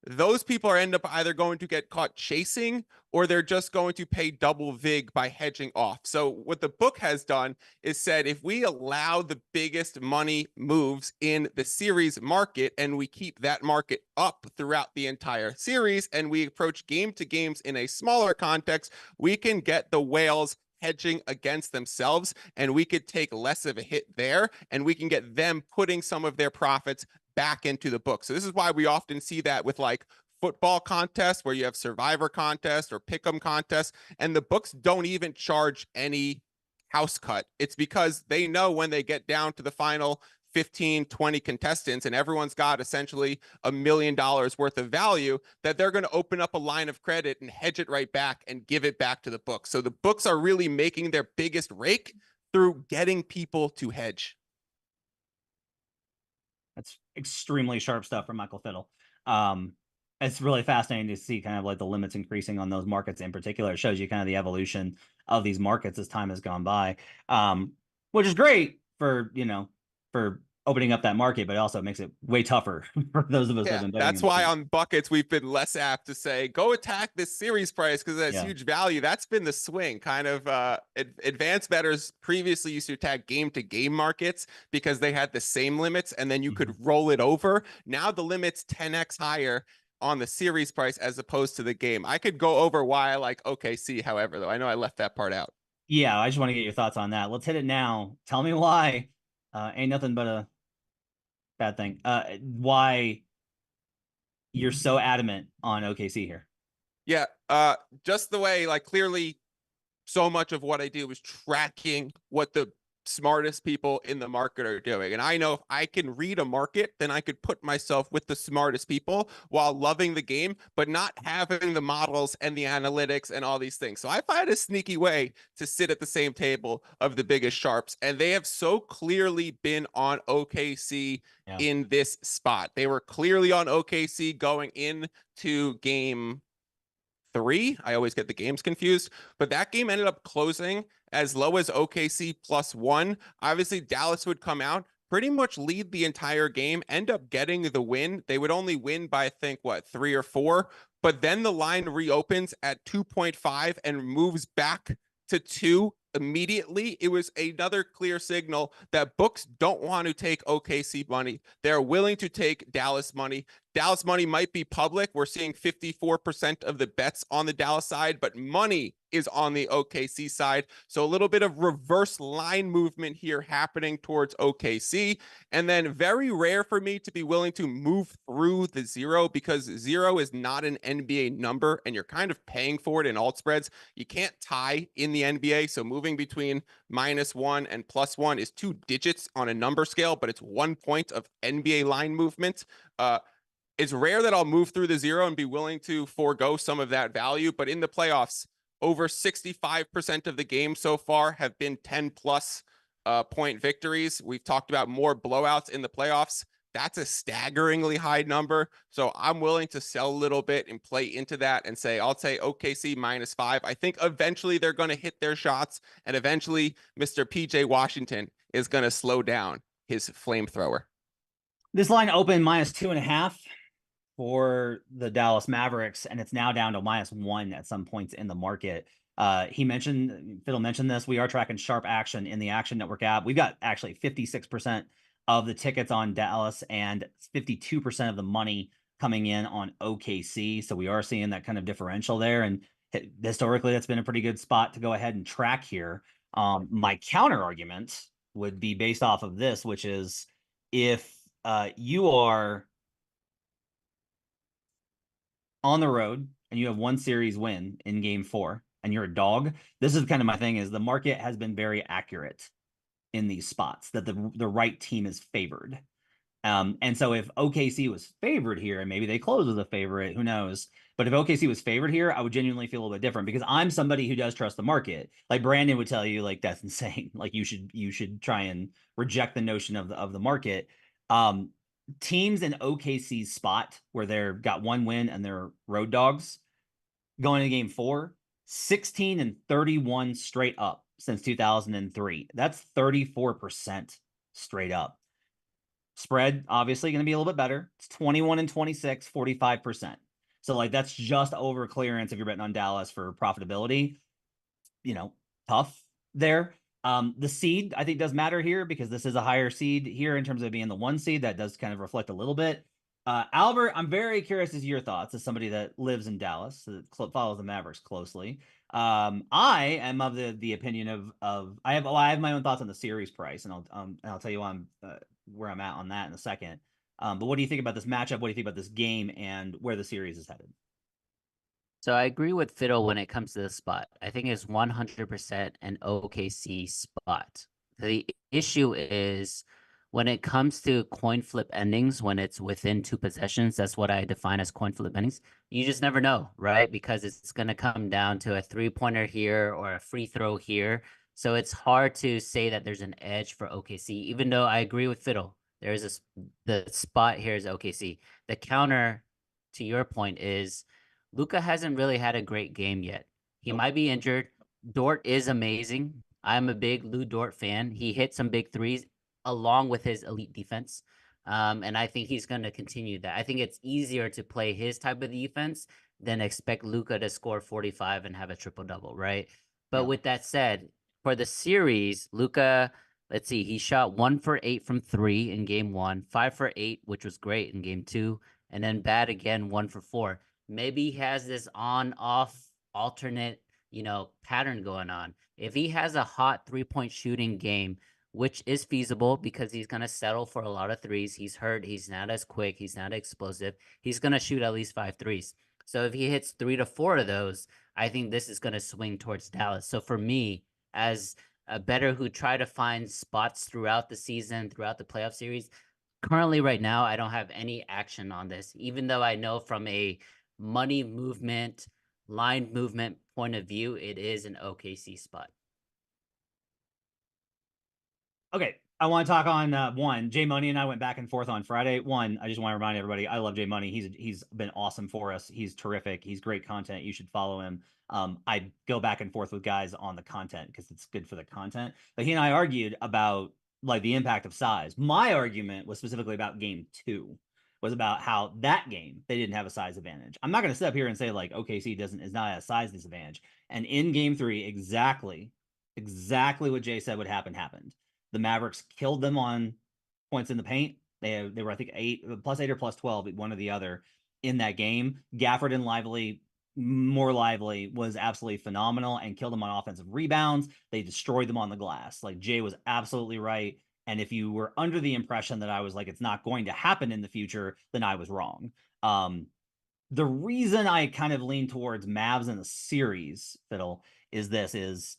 S2: those people are end up either going to get caught chasing, or they're just going to pay double vig by hedging off. So what the book has done is said, if we allow the biggest money moves in the series market, and we keep that market up throughout the entire series, and we approach game to games in a smaller context, we can get the whales hedging against themselves, and we could take less of a hit there, and we can get them putting some of their profits back into the book. So this is why we often see that with like football contests, where you have survivor contests or pick'em contests, and the books don't even charge any house cut. It's because they know when they get down to the final 15, 20 contestants, and everyone's got essentially $1 million worth of value, that they're going to open up a line of credit and hedge it right back and give it back to the book. So the books are really making their biggest rake through getting people to hedge.
S1: That's extremely sharp stuff from Michael Fiddle. it's really fascinating to see kind of like the limits increasing on those markets in particular. It shows you kind of the evolution of these markets as time has gone by, which is great for, for opening up that market, but it also makes it way tougher for those of us that have
S2: Yeah,
S1: been betting
S2: that's
S1: in the
S2: why
S1: season.
S2: on buckets we've been less apt to say go attack this series price because it has
S1: Yeah.
S2: huge value. That's been the swing. Kind of advanced bettors previously used to attack game to game markets because they had the same limits and then you could roll it over. Now the limit's 10x higher on the series price as opposed to the game. I could go over why I like OKC, however, though. I know I left that part out.
S1: Yeah, I just want to get your thoughts on that. Let's hit it now. Tell me why. Ain't nothing but a bad thing. Why you're so adamant on OKC here.
S2: Yeah, just the way, like, clearly so much of what I do is tracking what the smartest people in the market are doing. And I know if I can read a market, then I could put myself with the smartest people while loving the game, but not having the models and the analytics and all these things. So I find a sneaky way to sit at the same table of the biggest sharps. And they have so clearly been on OKC in this spot. They were clearly on OKC going into game 3. I always get the games confused, but that game ended up closing as low as OKC +1. Obviously, Dallas would come out, pretty much lead the entire game, end up getting the win. They would only win by, I think, what, 3 or 4, but then the line reopens at 2.5 and moves back to 2 immediately. It was another clear signal that books don't want to take OKC money. They're willing to take Dallas money. Dallas money might be public. We're seeing 54% of the bets on the Dallas side, but money is on the OKC side. So a little bit of reverse line movement here happening towards OKC. And then very rare for me to be willing to move through the 0 because 0 is not an NBA number and you're kind of paying for it in alt spreads. You can't tie in the NBA. So moving between -1 and +1 is 2 digits on a number scale, but it's 1 point of NBA line movement. It's rare that I'll move through the 0 and be willing to forego some of that value, but in the playoffs, over 65% of the games so far have been 10+ point victories. We've talked about more blowouts in the playoffs. That's a staggeringly high number. So I'm willing to sell a little bit and play into that and say, I'll say OKC -5. I think eventually they're going to hit their shots and eventually Mr. PJ Washington is going to slow down his flamethrower.
S1: This line opened -2.5 for the Dallas Mavericks, and it's now down to -1 at some points in the market. Fiddle mentioned this. We are tracking sharp action in the Action Network app. We've got actually 56% of the tickets on Dallas and 52% of the money coming in on OKC. So we are seeing that kind of differential there. And historically, that's been a pretty good spot to go ahead and track here. My counter argument would be based off of this, which is if you are on the road and you have one series win in game 4 and you're a dog, this is kind of my thing, is the market has been very accurate in these spots that the right team is favored. And so if OKC was favored here and maybe they close as a favorite, who knows? But if OKC was favored here, I would genuinely feel a little bit different because I'm somebody who does trust the market. Like Brandon would tell you, like, that's insane. Like you should try and reject the notion of the market. Teams in OKC's spot where they're got one win and they're road dogs going to game 4, 16 and 31 straight up since 2003. That's 34% straight up. Spread obviously going to be a little bit better. It's 21 and 26, 45%. So like that's just over clearance if you're betting on Dallas for profitability. Tough there. The seed I think does matter here because this is a higher seed here in terms of being the 1 seed. That does kind of reflect a little bit. Albert, I'm very curious as your thoughts as somebody that lives in Dallas, that follows the Mavericks closely. I am of the opinion of I have my own thoughts on the series price, and I'll tell you where I'm at on that in a second. But what do you think about this matchup? What do you think about this game and where the series is headed?
S3: So I agree with Fiddle when it comes to the spot. I think it's 100% an OKC spot. The issue is when it comes to coin flip endings, when it's within 2 possessions, that's what I define as coin flip endings. You just never know, right? Because it's going to come down to a 3-pointer here or a free throw here. So it's hard to say that there's an edge for OKC, even though I agree with Fiddle. The spot here is OKC. The counter to your point is Luka hasn't really had a great game yet. He might be injured. Dort is amazing. I'm a big Lou Dort fan. He hit some big threes along with his elite defense. And I think he's going to continue that. I think it's easier to play his type of defense than expect Luka to score 45 and have a triple double, right? But with that said, for the series, Luka, let's see, he shot 1 for 8 from three in game one, 5 for 8, which was great in game two, and then bad again, 1 for 4. Maybe he has this on off alternate, pattern going on. If he has a hot 3-point shooting game, which is feasible because he's going to settle for a lot of threes. He's hurt. He's not as quick. He's not explosive. He's going to shoot at least 5 threes. So if he hits 3 to 4 of those, I think this is going to swing towards Dallas. So for me, as a bettor who try to find spots throughout the season, throughout the playoff series, currently right now, I don't have any action on this, even though I know from a money movement, line movement point of view, it is an OKC spot.
S1: Okay, I want to talk on one. Jay Money and I went back and forth on Friday. One, I just want to remind everybody, I love Jay Money. He's been awesome for us. He's terrific. He's great content. You should follow him. I go back and forth with guys on the content because it's good for the content. But he and I argued about like the impact of size. My argument was specifically about game 2, was about how that game they didn't have a size advantage. I'm not going to sit up here and say like OKC is not a size disadvantage. And in game 3, exactly what Jay said would happen happened. The Mavericks killed them on points in the paint. They were, I think, +8 or +12, one or the other in that game. Gafford and more lively, was absolutely phenomenal and killed them on offensive rebounds. They destroyed them on the glass. Like, Jay was absolutely right. And if you were under the impression that I was like, it's not going to happen in the future, then I was wrong. The reason I kind of lean towards Mavs in the series, Fiddle, is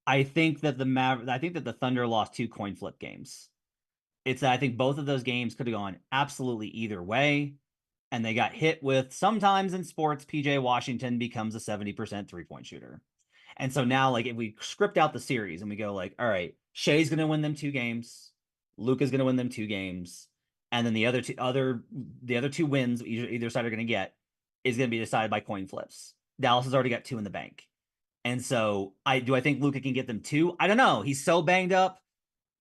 S1: I think that the Thunder lost 2 coin flip games. I think both of those games could have gone absolutely either way, and they got hit with, sometimes in sports, PJ Washington becomes a 70% 3-point shooter. And so now, like, if we script out the series and we go like, all right, Shea's going to win them 2 games, Luka's going to win them 2 games, and then the other two wins either side are going to get is going to be decided by coin flips. Dallas has already got 2 in the bank. And so I think Luka can get them 2. I don't know. He's so banged up,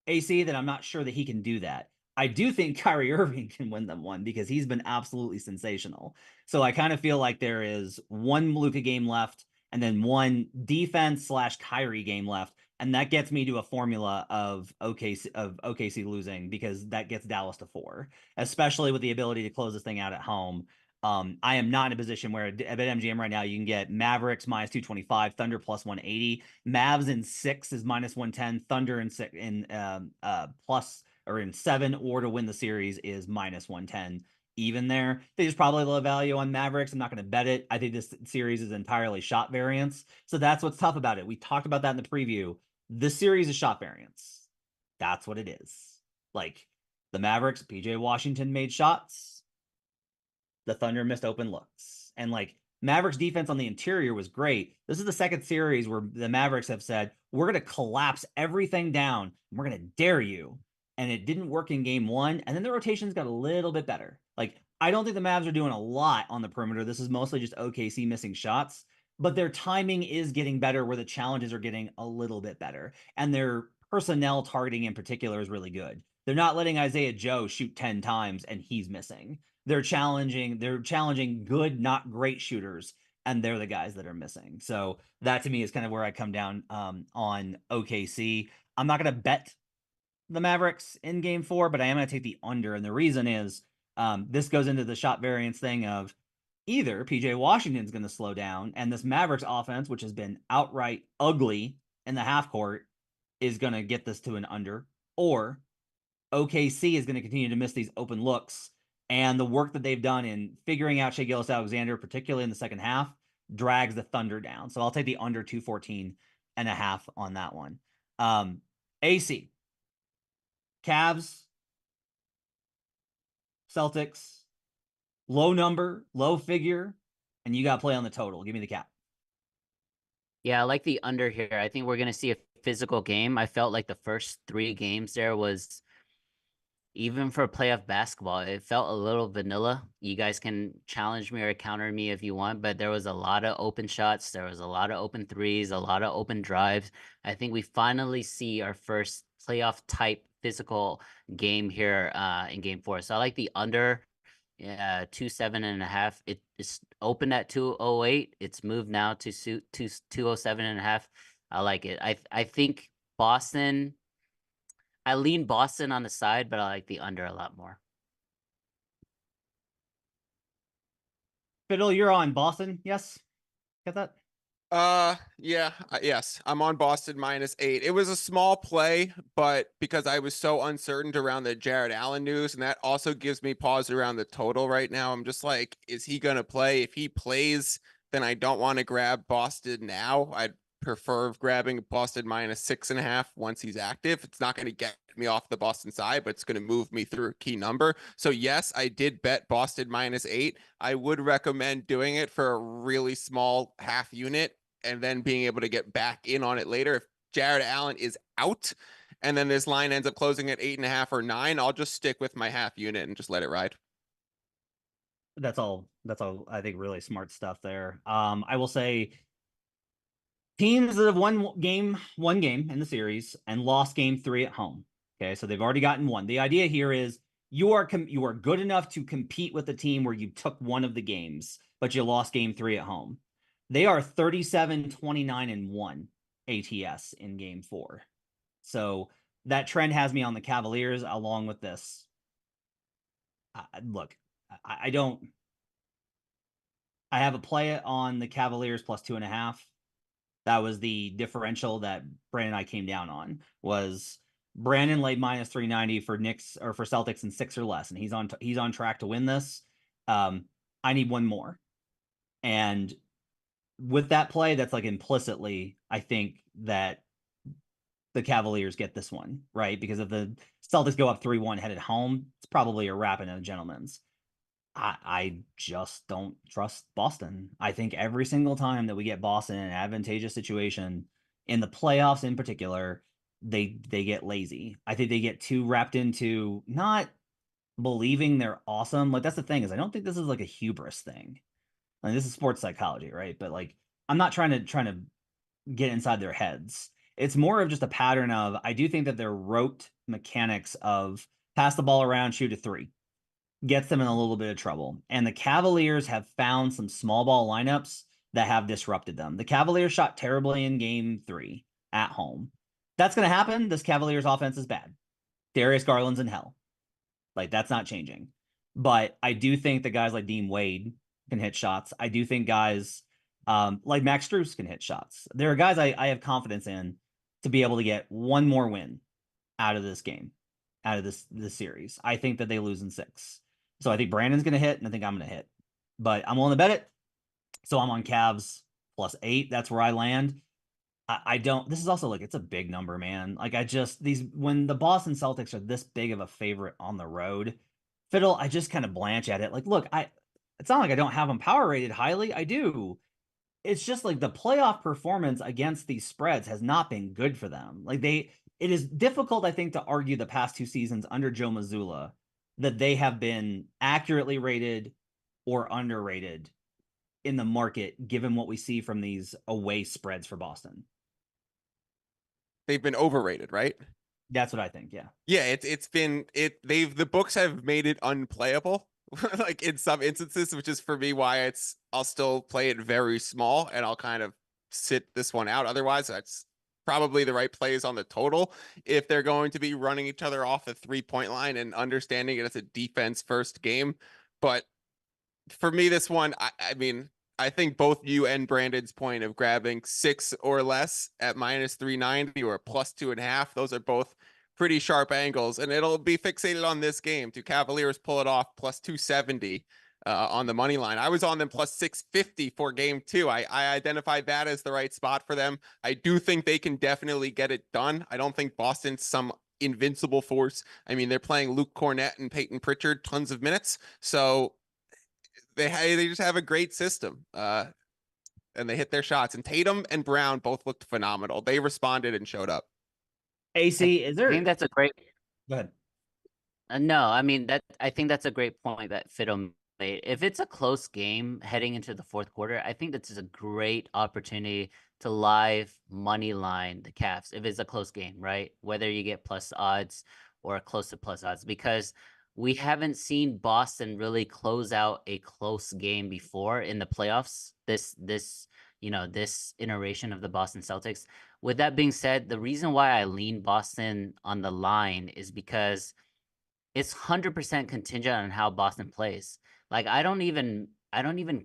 S1: AC, that I'm not sure that he can do that. I do think Kyrie Irving can win them 1 because he's been absolutely sensational. So I kind of feel like there is 1 Luka game left and then 1 defense/Kyrie game left. And that gets me to a formula of OKC losing, because that gets Dallas to 4, especially with the ability to close this thing out at home. I am not in a position where at BetMGM right now you can get Mavericks -225, Thunder +180, Mavs in 6 is -110, Thunder in 6 in plus or in 7, or to win the series is -110. Even there, there's probably low value on Mavericks. I'm not going to bet it. I think this series is entirely shot variance, so that's what's tough about it. We talked about that in the preview. This series is shot variance. That's what it is. Like, the Mavericks, PJ Washington made shots. The Thunder missed open looks. And like, Mavericks defense on the interior was great. This is the second series where the Mavericks have said, we're going to collapse everything down. And we're going to dare you. And it didn't work in game 1. And then the rotations got a little bit better. Like, I don't think the Mavs are doing a lot on the perimeter. This is mostly just OKC missing shots. But their timing is getting better, where the challenges are getting a little bit better. And their personnel targeting in particular is really good. They're not letting Isaiah Joe shoot 10 times and he's missing. They're challenging good, not great shooters, and they're the guys that are missing. So that to me is kind of where I come down on OKC. I'm not going to bet the Mavericks in game 4, but I am going to take the under. And the reason is this goes into the shot variance thing of either PJ Washington's going to slow down, and this Mavericks offense, which has been outright ugly in the half court, is going to get this to an under, or OKC is going to continue to miss these open looks. And the work that they've done in figuring out Shai Gilgeous-Alexander, particularly in the second half, drags the Thunder down. So I'll take the under 214.5 on that one. AC, Cavs, Celtics, low number, low figure, and you got to play on the total. Give me the cap.
S3: Yeah, I like the under here. I think we're going to see a physical game. I felt like the first 3 games there was even for playoff basketball, it felt a little vanilla. You guys can challenge me or counter me if you want, but there was a lot of open shots. There was a lot of open threes, a lot of open drives. I think we finally see our first playoff type physical game here in game 4. So I like the under 207.5. It's open at 208. It's moved now to 207.5. I like it. I think Boston. I lean Boston on the side, but I like the under a lot more.
S1: Fiddle, you're on Boston. Yes, get that.
S2: Yeah, yes, I'm on Boston -8. It was a small play, but because I was so uncertain around the Jared Allen news, and that also gives me pause around the total right now. I'm just like, is he gonna play? If he plays, then I don't want to grab Boston now. I'd prefer grabbing Boston -6.5 once he's active. It's not going to get me off the Boston side, but it's going to move me through a key number. So yes, I did bet Boston -8. I would recommend doing it for a really small half unit and then being able to get back in on it later. If Jared Allen is out and then this line ends up closing at 8.5 or 9, I'll just stick with my half unit and just let it ride.
S1: That's all. I think really smart stuff there. I will say teams that have won one game in the series and lost game 3 at home. Okay, so they've already gotten one. The idea here is you are good enough to compete with the team where you took one of the games, but you lost game 3 at home. They are 37-29-1 ATS in game 4. So that trend has me on the Cavaliers along with this. Look, I don't. I have a play on the Cavaliers +2.5. That was the differential that Brandon and I came down on. Was Brandon laid -390 for Knicks or for Celtics in 6 or less, and he's on track to win this. I need one more, and with that play, that's like implicitly, I think that the Cavaliers get this one, right? Because if the Celtics go up 3-1 headed home, it's probably a wrap in a gentleman's. I just don't trust Boston. I think every single time that we get Boston in an advantageous situation, in the playoffs in particular, they get lazy. I think they get too wrapped into not believing they're awesome. Like that's the thing is I don't think this is like a hubris thing. I mean, this is sports psychology, right? But like I'm not trying to get inside their heads. It's more of just a pattern of I do think that their rote mechanics of pass the ball around, shoot a 3 gets them in a little bit of trouble. And the Cavaliers have found some small ball lineups that have disrupted them. The Cavaliers shot terribly in game 3 at home. That's going to happen. This Cavaliers offense is bad. Darius Garland's in hell. Like, that's not changing. But I do think that guys like Dean Wade can hit shots. I do think guys like Max Strus can hit shots. There are guys I have confidence in to be able to get one more win out of this game, out of this series. I think that they lose in 6. So I think Brandon's going to hit, and I think I'm going to hit. But I'm willing to bet it. So I'm on Cavs +8. That's where I land. I don't. This is also like, it's a big number, man. Like, when the Boston Celtics are this big of a favorite on the road, Fiddle, I just kind of blanch at it. Like, look, it's not like I don't have them power rated highly. I do. It's just like the playoff performance against these spreads has not been good for them. Like, it is difficult, I think, to argue the past 2 seasons under Joe Mazzulla that they have been accurately rated or underrated in the market, given what we see from these away spreads for Boston.
S2: They've been overrated, right?
S1: That's what I think. Yeah.
S2: Yeah, the books have made it unplayable like in some instances, which is for me why I'll still play it very small and I'll kind of sit this one out. Otherwise, that's probably the right plays on the total if they're going to be running each other off the 3-point line and understanding it as a defense first game. But for me, this one, I mean, I think both you and Brandon's point of grabbing 6 or less at -390 or +2.5, those are both pretty sharp angles, and it'll be fixated on this game. Do Cavaliers pull it off +270 on the money line? I was on them +650 for game 2. I identified that as the right spot for them. I do think they can definitely get it done. I don't think Boston's some invincible force. I mean, they're playing Luke Cornett and Peyton Pritchard tons of minutes, so they just have a great system, and they hit their shots. And Tatum and Brown both looked phenomenal. They responded and showed up.
S1: AC, is there?
S3: I think that's a great.
S1: Go ahead.
S3: No, I mean I think that's a great point that Fiddle made. If it's a close game heading into the fourth quarter, I think this is a great opportunity to live money line the Cavs if it's a close game, right? Whether you get plus odds or close to plus odds, because we haven't seen Boston really close out a close game before in the playoffs. This iteration of the Boston Celtics. With that being said, the reason why I lean Boston on the line is because it's 100% contingent on how Boston plays. Like I don't even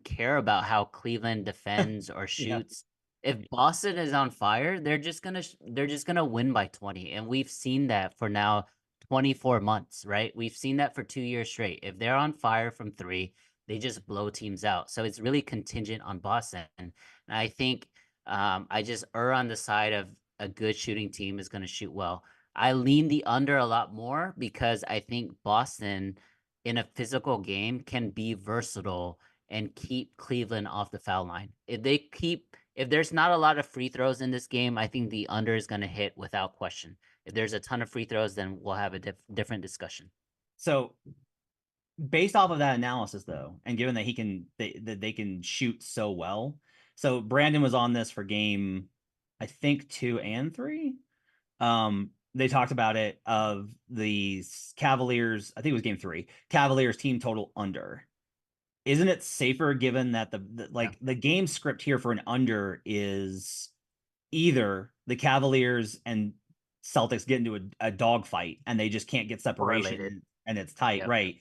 S3: care about how Cleveland defends or
S1: Yeah.
S3: shoots. If Boston is on fire, they're just gonna win by 20, and we've seen that for now 24 months, right? We've seen that for 2 years straight. If they're on fire from three, they just blow teams out. So it's really contingent on Boston, and I think I just err on the side of a good shooting team is going to shoot well. I lean the under a lot more because I think Boston in a physical game can be versatile and keep Cleveland off the foul line. If there's not a lot of free throws in this game, I think the under is going to hit without question. If there's a ton of free throws, then we'll have a different discussion.
S1: So based off of that analysis, though, and given that they can shoot so well, so Brandon was on this for game, I think 2 and 3. They talked about it of the Cavaliers. I think it was game 3. Cavaliers team total under. Isn't it safer given that the game script here for an under is either the Cavaliers and Celtics get into a dogfight and they just can't get separation
S3: Correlated.
S1: and it's tight,
S3: Yep.
S1: right?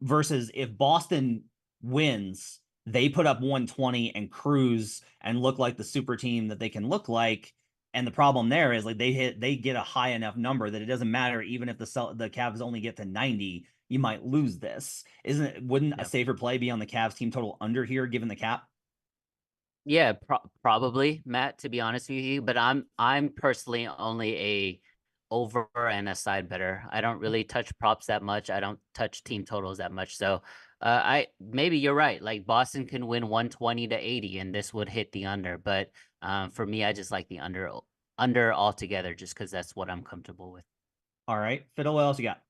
S1: Versus if Boston wins, they put up 120 and cruise and look like the super team that they can look like. And the problem there is like they get a high enough number that it doesn't matter even if the Cavs only get to 90, you might lose this. Wouldn't a
S3: Yep.
S1: safer play be on the Cavs team total under here given the cap?
S3: Yeah, probably, Matt, to be honest with you, but I'm personally only a over and a side better. I don't really touch props that much. I don't touch team totals that much. So, I maybe you're right. Like Boston can win 120 to 80 and this would hit the under, but for me I just like the under altogether just cuz that's what I'm comfortable with.
S1: All right. Fiddle, what else you got?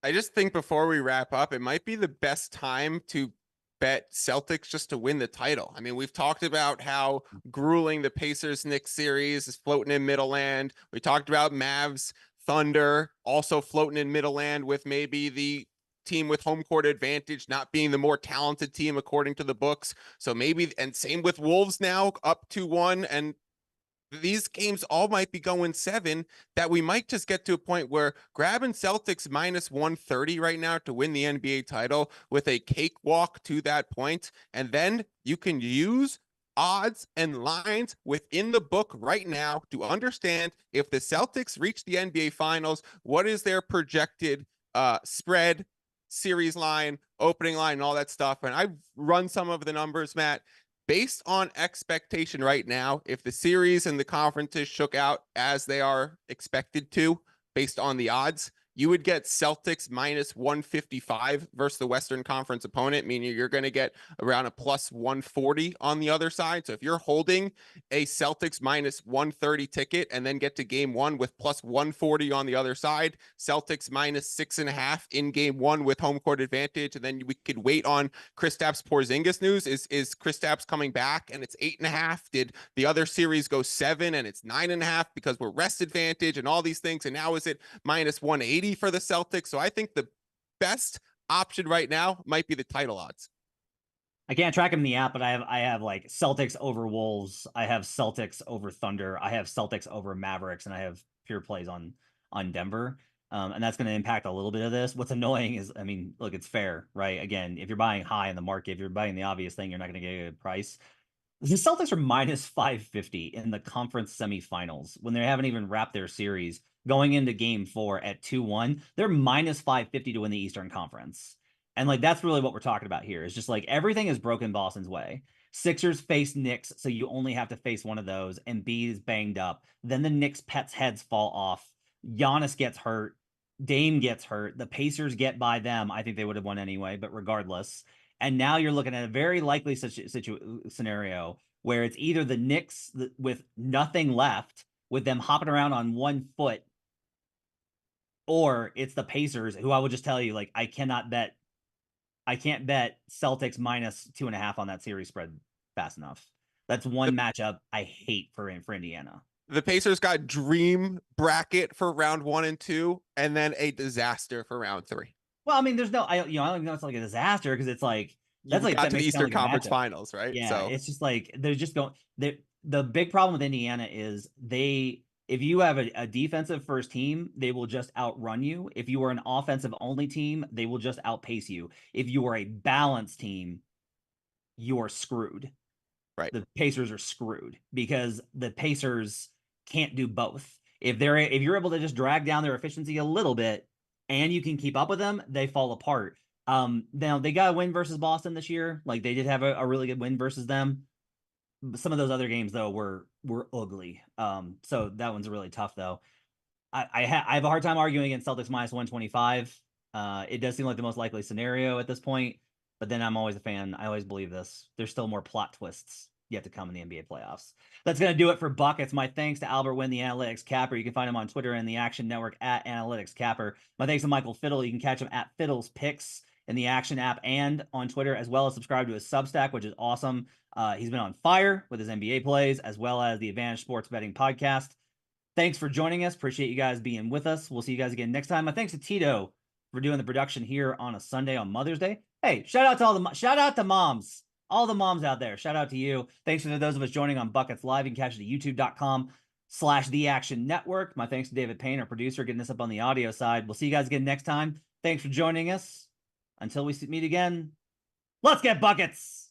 S2: I just think before we wrap up, it might be the best time to bet Celtics just to win the title. I mean, we've talked about how grueling the Pacers Knicks series is floating in middle land. We talked about Mavs Thunder also floating in middle land with maybe the team with home court advantage not being the more talented team according to the books. So maybe, and same with Wolves now up 2-1, and these games all might be going 7, that we might just get to a point where grabbing Celtics minus 130 right now to win the NBA title with a cakewalk to that point. And then you can use odds and lines within the book right now to understand if the Celtics reach the NBA finals, what is their projected spread, series line, opening line, and all that stuff. And I've run some of the numbers, Matt. Based on expectation right now, if the series and the conferences shook out as they are expected to, based on the odds, you would get Celtics minus 155 versus the Western Conference opponent, meaning you're going to get around a plus 140 on the other side. So if you're holding a Celtics minus 130 ticket and then get to game 1 with plus 140 on the other side, Celtics minus 6.5 in game 1 with home court advantage, and then we could wait on Kristaps Porzingis news. Is Kristaps coming back and it's 8.5? Did the other series go 7 and it's 9.5 because we're rest advantage and all these things? And now is it minus 180 for the Celtics? So I think the best option right now might be the title odds.
S1: I can't track them in the app, but I have like Celtics over Wolves. I have Celtics over Thunder. I have Celtics over Mavericks, and I have pure plays on Denver. And that's going to impact a little bit of this. What's annoying is, I mean, look, it's fair, right? Again, if you're buying high in the market, if you're buying the obvious thing, you're not going to get a good price. The Celtics are minus 550 in the conference semifinals when they haven't even wrapped their series. Going into game 4 at 2-1, they're minus 550 to win the Eastern Conference. And like that's really what we're talking about here. Is just like everything is broken Boston's way. Sixers face Knicks, so you only have to face one of those. And B is banged up. Then the Knicks pets heads fall off. Giannis gets hurt. Dame gets hurt. The Pacers get by them. I think they would have won anyway, but regardless. And now you're looking at a very likely scenario where it's either the Knicks with nothing left, with them hopping around on one foot, or it's the Pacers, who I will just tell you, like, I can't bet Celtics minus 2.5 on that series spread fast enough. That's one matchup I hate for Indiana.
S2: The Pacers got dream bracket for round 1 and 2, and then a disaster for round 3.
S1: Well, I mean, there's no, I don't even know it's like a disaster, because it's like,
S2: You've
S1: like,
S2: got
S1: that
S2: to the
S1: makes it sound
S2: Eastern
S1: like a
S2: Conference
S1: matchup.
S2: Finals, right?
S1: Yeah,
S2: So
S1: it's just like they're just going. The big problem with Indiana is if you have a defensive first team, they will just outrun you. If you are an offensive only team, they will just outpace you. If you are a balanced team, you are screwed.
S2: right.
S1: The Pacers are screwed because the Pacers can't do both. If you're able to just drag down their efficiency a little bit and you can keep up with them, they fall apart. Now they got a win versus Boston this year. Like, they did have a really good win versus them. Some of those other games though were ugly. So that one's really tough though. I have a hard time arguing against Celtics minus 125. It does seem like the most likely scenario at this point, but then I'm always a fan. I always believe this. There's still more plot twists yet to come in the NBA playoffs. That's going to do it for Buckets. My thanks to Albert Wynn, the Analytics Capper. You can find him on Twitter and the Action Network at Analytics Capper. My thanks to Michael Fiddle. You can catch him at Fiddle's Picks in the Action app and on Twitter, as well as subscribe to his Substack, which is awesome. He's been on fire with his NBA plays, as well as the Advantage Sports Betting Podcast. Thanks for joining us. Appreciate you guys being with us. We'll see you guys again next time. My thanks to Tito for doing the production here on a Sunday on Mother's Day. Hey, shout out to moms. All the moms out there. Shout out to you. Thanks to those of us joining on Buckets Live. You can catch it at youtube.com/The Action Network. My thanks to David Payne, our producer, getting us up on the audio side. We'll see you guys again next time. Thanks for joining us. Until we meet again, let's get buckets.